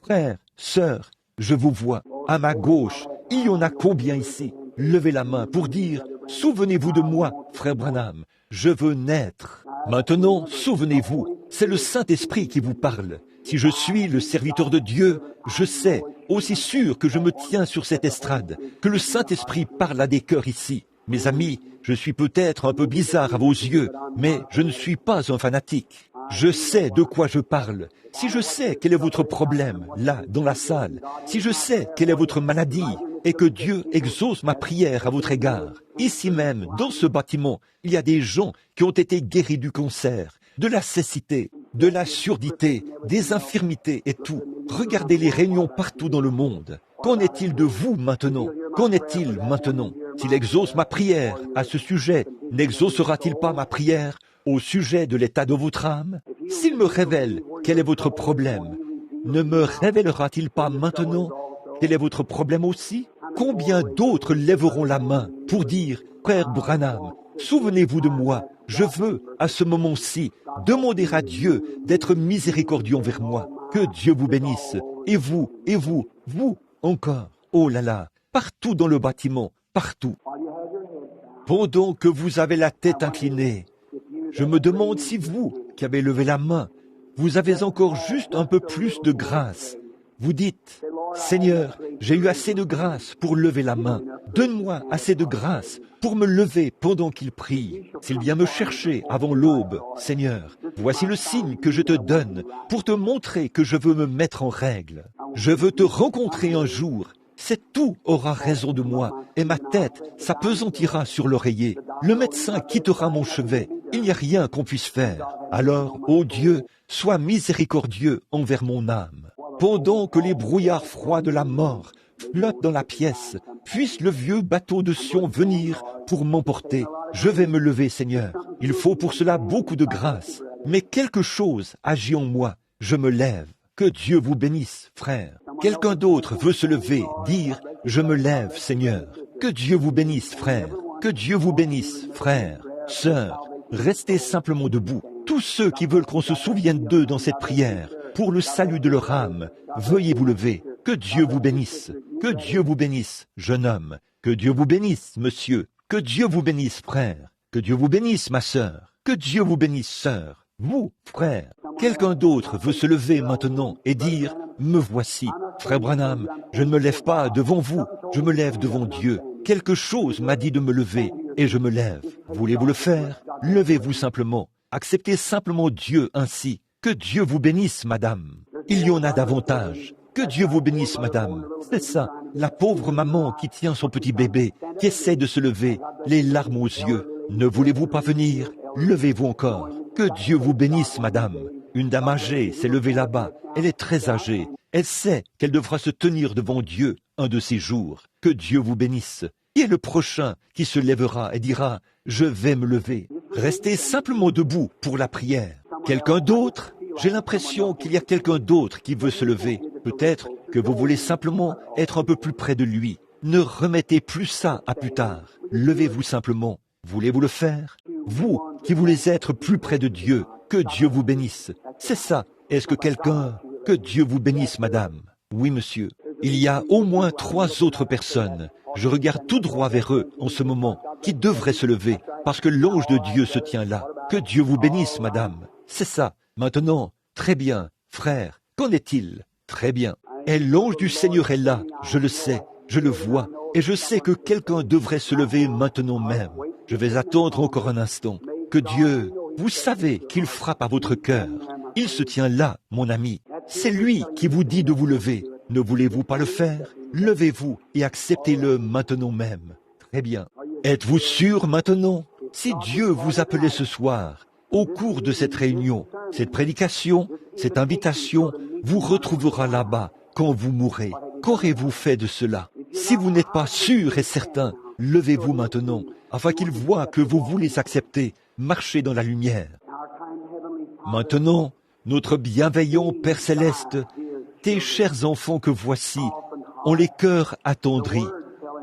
frère, sœur. Je vous vois. À ma gauche, il y en a combien ici? Levez la main pour dire « Souvenez-vous de moi, frère Branham. Je veux naître. » Maintenant, souvenez-vous, c'est le Saint-Esprit qui vous parle. Si je suis le serviteur de Dieu, je sais, aussi sûr que je me tiens sur cette estrade, que le Saint-Esprit parle à des cœurs ici. Mes amis, je suis peut-être un peu bizarre à vos yeux, mais je ne suis pas un fanatique. Je sais de quoi je parle. Si je sais quel est votre problème, là, dans la salle, si je sais quelle est votre maladie, et que Dieu exauce ma prière à votre égard, ici même, dans ce bâtiment, il y a des gens qui ont été guéris du cancer, de la cécité, de la surdité, des infirmités et tout. Regardez les réunions partout dans le monde. Qu'en est-il de vous maintenant? Qu'en est-il maintenant? S'il exauce ma prière à ce sujet, n'exaucera-t-il pas ma prière au sujet de l'état de votre âme? S'il me révèle quel est votre problème, ne me révélera-t-il pas maintenant quel est votre problème aussi? Combien d'autres lèveront la main pour dire « Frère Branham, souvenez-vous de moi, je veux, à ce moment-ci, demander à Dieu d'être miséricordieux envers moi. Que Dieu vous bénisse. Et vous, encore. Oh là là, partout dans le bâtiment, partout. Pendant que vous avez la tête inclinée, je me demande si vous, qui avez levé la main, vous avez encore juste un peu plus de grâce. Vous dites, Seigneur, j'ai eu assez de grâce pour lever la main. Donne-moi assez de grâce pour me lever pendant qu'il prie. S'il vient me chercher avant l'aube, Seigneur, voici le signe que je te donne pour te montrer que je veux me mettre en règle. Je veux te rencontrer un jour. C'est tout aura raison de moi, et ma tête s'apesantira sur l'oreiller. Le médecin quittera mon chevet. Il n'y a rien qu'on puisse faire. Alors, ô Dieu, sois miséricordieux envers mon âme. Pendant que les brouillards froids de la mort flottent dans la pièce, puisse le vieux bateau de Sion venir pour m'emporter. Je vais me lever, Seigneur. Il faut pour cela beaucoup de grâce. Mais quelque chose agit en moi. Je me lève. Que Dieu vous bénisse, frère. Quelqu'un d'autre veut se lever, dire « Je me lève, Seigneur ». Que Dieu vous bénisse, frère. Que Dieu vous bénisse, frère, sœur. Restez simplement debout. Tous ceux qui veulent qu'on se souvienne d'eux dans cette prière, pour le salut de leur âme, veuillez vous lever. Que Dieu vous bénisse. Que Dieu vous bénisse, jeune homme. Que Dieu vous bénisse, monsieur. Que Dieu vous bénisse, frère. Que Dieu vous bénisse, ma sœur. Que Dieu vous bénisse, sœur. Vous, frère, quelqu'un d'autre veut se lever maintenant et dire, me voici. Frère Branham, je ne me lève pas devant vous, je me lève devant Dieu. Quelque chose m'a dit de me lever et je me lève. Voulez-vous le faire? Levez-vous simplement. Acceptez simplement Dieu ainsi. Que Dieu vous bénisse, madame. Il y en a davantage. Que Dieu vous bénisse, madame. C'est ça, la pauvre maman qui tient son petit bébé, qui essaie de se lever, les larmes aux yeux. Ne voulez-vous pas venir? Levez-vous encore. Que Dieu vous bénisse, madame. Une dame âgée s'est levée là-bas. Elle est très âgée. Elle sait qu'elle devra se tenir devant Dieu un de ces jours. Que Dieu vous bénisse. Qui est le prochain qui se lèvera et dira « Je vais me lever ». Restez simplement debout pour la prière. Quelqu'un d'autre? J'ai l'impression qu'il y a quelqu'un d'autre qui veut se lever. Peut-être que vous voulez simplement être un peu plus près de lui. Ne remettez plus ça à plus tard. Levez-vous simplement. Voulez-vous le faire? Vous qui voulez être plus près de Dieu, que Dieu vous bénisse. C'est ça. Est-ce que quelqu'un... Que Dieu vous bénisse, madame. Oui, monsieur. Il y a au moins 3 autres personnes. Je regarde tout droit vers eux en ce moment, qui devraient se lever, parce que l'ange de Dieu se tient là. Que Dieu vous bénisse, madame. C'est ça. Maintenant, très bien, frère, qu'en est-il? Très bien. Et l'ange du Seigneur est là, je le sais, je le vois, et je sais que quelqu'un devrait se lever maintenant même. Je vais attendre encore un instant. Que Dieu, vous savez qu'il frappe à votre cœur. Il se tient là, mon ami. C'est lui qui vous dit de vous lever. Ne voulez-vous pas le faire? Levez-vous et acceptez-le maintenant même. Très bien. Êtes-vous sûr maintenant? Si Dieu vous appelait ce soir, au cours de cette réunion, cette prédication, cette invitation vous retrouvera là-bas quand vous mourrez. Qu'aurez-vous fait de cela? Si vous n'êtes pas sûr et certain, levez-vous maintenant, afin qu'il voie que vous voulez accepter, marcher dans la lumière. Maintenant, notre bienveillant Père Céleste, tes chers enfants que voici ont les cœurs attendris.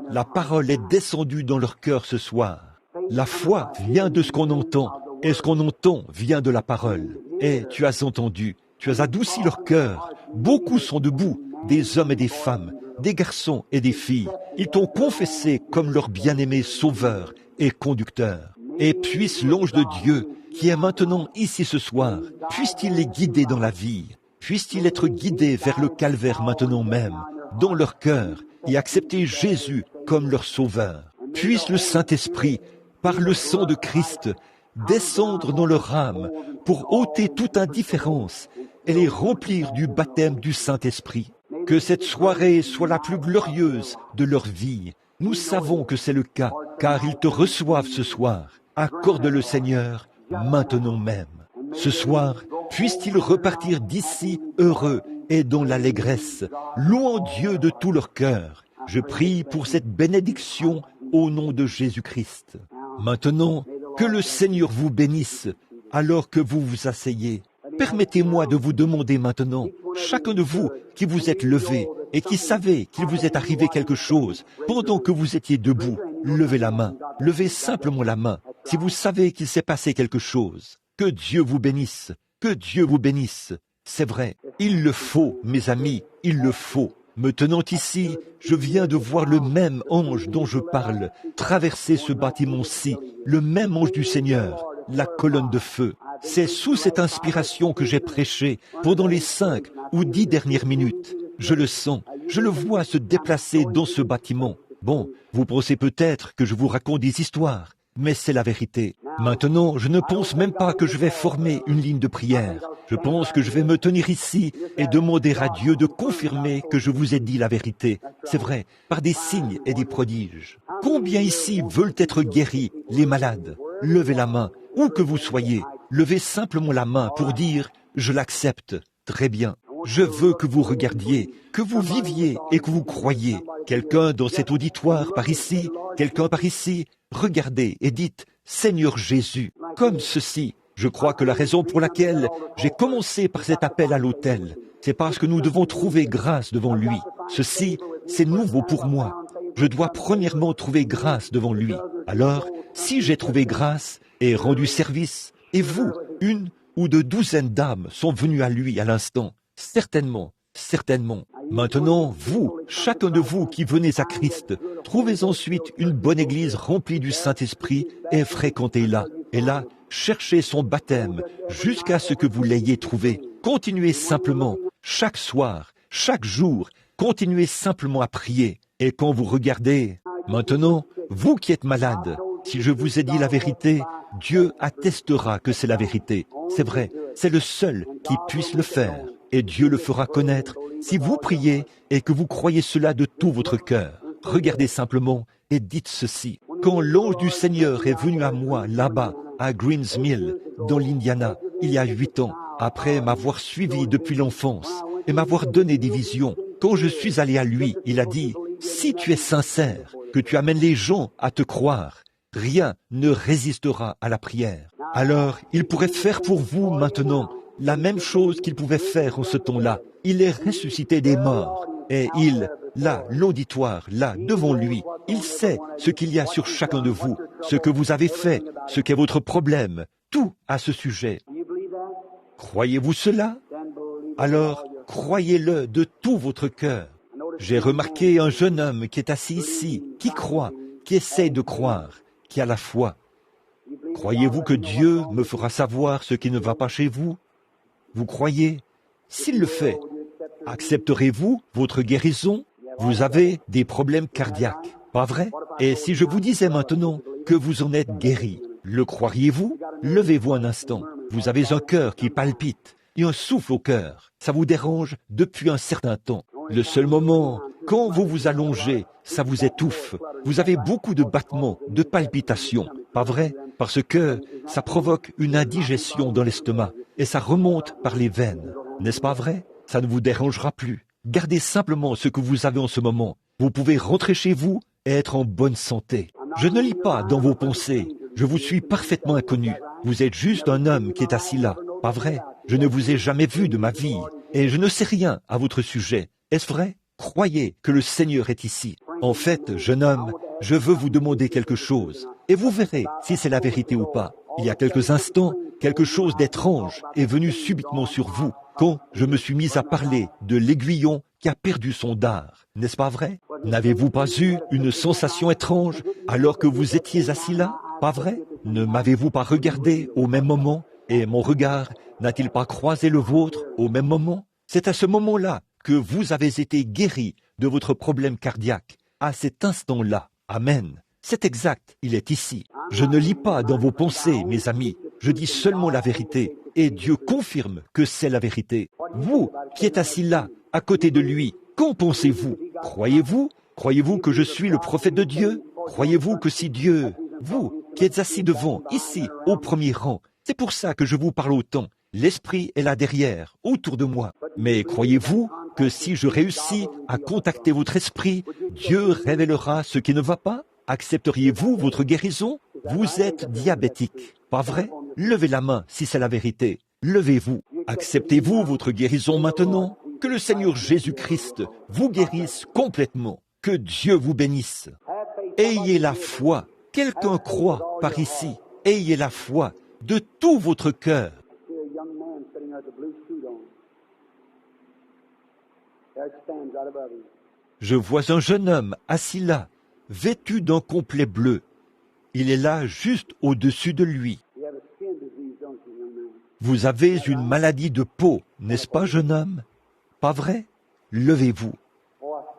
La parole est descendue dans leur cœur ce soir. La foi vient de ce qu'on entend, et ce qu'on entend vient de la parole. Et tu as entendu, tu as adouci leur cœur. Beaucoup sont debout, des hommes et des femmes, des garçons et des filles. Ils t'ont confessé comme leur bien-aimé sauveur et conducteur. Et puisse l'ange de Dieu, qui est maintenant ici ce soir, puisse-t-il les guider dans la vie, puisse-t-il être guidé vers le calvaire maintenant même, dans leur cœur, et accepter Jésus comme leur sauveur. Puisse le Saint-Esprit, par le sang de Christ, descendre dans leur âme pour ôter toute indifférence et les remplir du baptême du Saint-Esprit. Que cette soirée soit la plus glorieuse de leur vie. Nous savons que c'est le cas, car ils te reçoivent ce soir. Accorde-le, Seigneur, maintenant même. Ce soir, puissent-ils repartir d'ici heureux et dans l'allégresse, louant Dieu de tout leur cœur. Je prie pour cette bénédiction au nom de Jésus-Christ. Maintenant, que le Seigneur vous bénisse alors que vous vous asseyez. Permettez-moi de vous demander maintenant, chacun de vous qui vous êtes levé et qui savez qu'il vous est arrivé quelque chose pendant que vous étiez debout, levez la main, levez simplement la main si vous savez qu'il s'est passé quelque chose. Que Dieu vous bénisse, que Dieu vous bénisse. C'est vrai, il le faut, mes amis, il le faut. Me tenant ici, je viens de voir le même ange dont je parle traverser ce bâtiment-ci, le même ange du Seigneur, la colonne de feu. C'est sous cette inspiration que j'ai prêché pendant les 5 ou 10 dernières minutes. Je le sens, je le vois se déplacer dans ce bâtiment. Bon, vous pensez peut-être que je vous raconte des histoires, mais c'est la vérité. Maintenant, je ne pense même pas que je vais former une ligne de prière. Je pense que je vais me tenir ici et demander à Dieu de confirmer que je vous ai dit la vérité. C'est vrai, par des signes et des prodiges. Combien ici veulent être guéris, les malades? Levez la main, où que vous soyez. Levez simplement la main pour dire « Je l'accepte ». Très bien. Je veux que vous regardiez, que vous viviez et que vous croyiez. Quelqu'un dans cet auditoire par ici, quelqu'un par ici, regardez et dites « Seigneur Jésus », comme ceci. Je crois que la raison pour laquelle j'ai commencé par cet appel à l'autel, c'est parce que nous devons trouver grâce devant lui. Ceci, c'est nouveau pour moi. Je dois premièrement trouver grâce devant lui. Alors, si j'ai trouvé grâce et rendu service, et vous, 1 ou 2 douzaines d'âmes sont venues à lui à l'instant, certainement, certainement. Maintenant, vous, chacun de vous qui venez à Christ, trouvez ensuite une bonne église remplie du Saint-Esprit et fréquentez-la. Et là, cherchez son baptême jusqu'à ce que vous l'ayez trouvé. Continuez simplement, chaque soir, chaque jour, continuez simplement à prier. Et quand vous regardez, maintenant, vous qui êtes malade, si je vous ai dit la vérité, Dieu attestera que c'est la vérité. C'est vrai, c'est le seul qui puisse le faire. Et Dieu le fera connaître si vous priez et que vous croyez cela de tout votre cœur. Regardez simplement et dites ceci. Quand l'ange du Seigneur est venu à moi là-bas, à Greens Mill, dans l'Indiana, il y a 8 ans, après m'avoir suivi depuis l'enfance et m'avoir donné des visions, quand je suis allé à lui, il a dit, si tu es sincère, que tu amènes les gens à te croire, rien ne résistera à la prière. Alors, il pourrait faire pour vous maintenant la même chose qu'il pouvait faire en ce temps-là. Il est ressuscité des morts. Et il, là, l'auditoire, là, devant lui, il sait ce qu'il y a sur chacun de vous, ce que vous avez fait, ce qu'est votre problème, tout à ce sujet. Croyez-vous cela? Alors, croyez-le de tout votre cœur. J'ai remarqué un jeune homme qui est assis ici, qui croit, qui essaie de croire, qui a la foi. Croyez-vous que Dieu me fera savoir ce qui ne va pas chez vous? Vous croyez? S'il le fait, accepterez-vous votre guérison? Vous avez des problèmes cardiaques, pas vrai? Et si je vous disais maintenant que vous en êtes guéri, le croiriez-vous? Levez-vous un instant. Vous avez un cœur qui palpite et un souffle au cœur. Ça vous dérange depuis un certain temps. Le seul moment, quand vous vous allongez, ça vous étouffe. Vous avez beaucoup de battements, de palpitations, pas vrai? Parce que ça provoque une indigestion dans l'estomac et ça remonte par les veines. N'est-ce pas vrai? Ça ne vous dérangera plus. Gardez simplement ce que vous avez en ce moment. Vous pouvez rentrer chez vous et être en bonne santé. Je ne lis pas dans vos pensées. Je vous suis parfaitement inconnu. Vous êtes juste un homme qui est assis là. Pas vrai? Je ne vous ai jamais vu de ma vie et je ne sais rien à votre sujet. Est-ce vrai? Croyez que le Seigneur est ici. En fait, jeune homme, je veux vous demander quelque chose et vous verrez si c'est la vérité ou pas. Il y a quelques instants, quelque chose d'étrange est venu subitement sur vous quand je me suis mis à parler de l'aiguillon qui a perdu son dard. N'est-ce pas vrai? N'avez-vous pas eu une sensation étrange alors que vous étiez assis là? Pas vrai? Ne m'avez-vous pas regardé au même moment et mon regard n'a-t-il pas croisé le vôtre au même moment? C'est à ce moment-là que vous avez été guéri de votre problème cardiaque, à cet instant-là. Amen. C'est exact, il est ici. Je ne lis pas dans vos pensées, mes amis. Je dis seulement la vérité. Et Dieu confirme que c'est la vérité. Vous, qui êtes assis là, à côté de lui, qu'en pensez-vous? Croyez-vous? Croyez-vous que je suis le prophète de Dieu? Croyez-vous que si Dieu, vous, qui êtes assis devant, ici, au premier rang, c'est pour ça que je vous parle autant. L'Esprit est là derrière, autour de moi. Mais croyez-vous que si je réussis à contacter votre esprit, Dieu révélera ce qui ne va pas? Accepteriez-vous votre guérison? Vous êtes diabétique, pas vrai? Levez la main si c'est la vérité. Levez-vous. Acceptez-vous votre guérison maintenant? Que le Seigneur Jésus-Christ vous guérisse complètement. Que Dieu vous bénisse. Ayez la foi. Quelqu'un croit par ici. Ayez la foi de tout votre cœur. Je vois un jeune homme assis là, vêtu d'un complet bleu. Il est là juste au-dessus de lui. Vous avez une maladie de peau, n'est-ce pas, jeune homme? Pas vrai? Levez-vous.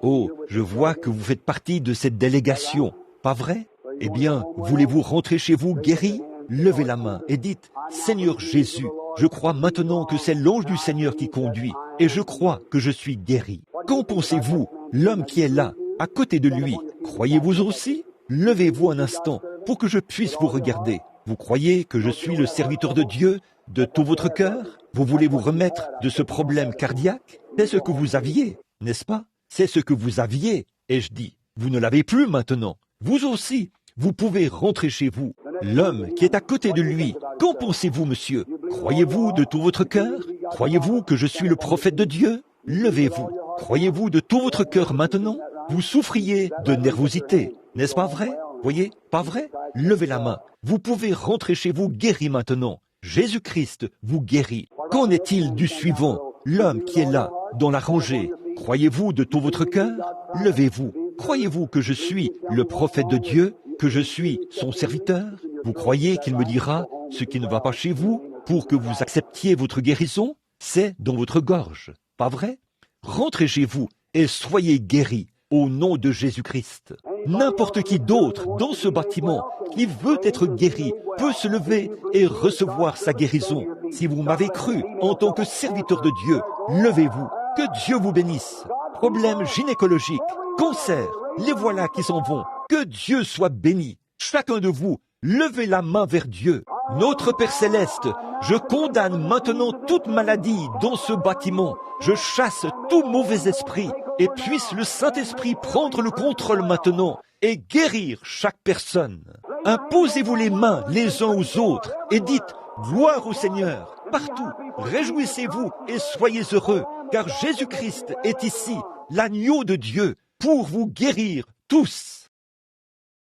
Oh, je vois que vous faites partie de cette délégation, pas vrai? Eh bien, voulez-vous rentrer chez vous guéri? Levez la main et dites, Seigneur Jésus, je crois maintenant que c'est l'ange du Seigneur qui conduit, et je crois que je suis guéri. Qu'en pensez-vous? L'homme qui est là, à côté de lui, croyez-vous aussi? Levez-vous un instant pour que je puisse vous regarder. Vous croyez que je suis le serviteur de Dieu de tout votre cœur? Vous voulez vous remettre de ce problème cardiaque? C'est ce que vous aviez, n'est-ce pas? C'est ce que vous aviez. Et je dis, vous ne l'avez plus maintenant. Vous aussi, vous pouvez rentrer chez vous. L'homme qui est à côté de lui, qu'en pensez-vous, monsieur? Croyez-vous de tout votre cœur? Croyez-vous que je suis le prophète de Dieu? Levez-vous. Croyez-vous de tout votre cœur maintenant? Vous souffriez de nervosité, n'est-ce pas vrai? Voyez, pas vrai? Levez la main. Vous pouvez rentrer chez vous guéri maintenant. Jésus-Christ vous guérit. Qu'en est-il du suivant? L'homme qui est là, dans la rangée. Croyez-vous de tout votre cœur? Levez-vous. Croyez-vous que je suis le prophète de Dieu, que je suis son serviteur? Vous croyez qu'il me dira, ce qui ne va pas chez vous pour que vous acceptiez votre guérison, c'est dans votre gorge, pas vrai? Rentrez chez vous et soyez guéris au nom de Jésus-Christ. N'importe qui d'autre dans ce bâtiment qui veut être guéri peut se lever et recevoir sa guérison. Si vous m'avez cru en tant que serviteur de Dieu, levez-vous. Que Dieu vous bénisse. Problèmes gynécologiques, cancer, les voilà qui s'en vont. Que Dieu soit béni. Chacun de vous, levez la main vers Dieu. Notre Père Céleste, je condamne maintenant toute maladie dans ce bâtiment. Je chasse tout mauvais esprit et puisse le Saint-Esprit prendre le contrôle maintenant et guérir chaque personne. Imposez-vous les mains les uns aux autres et dites « Gloire au Seigneur » partout. Réjouissez-vous et soyez heureux, car Jésus-Christ est ici, l'agneau de Dieu, pour vous guérir tous.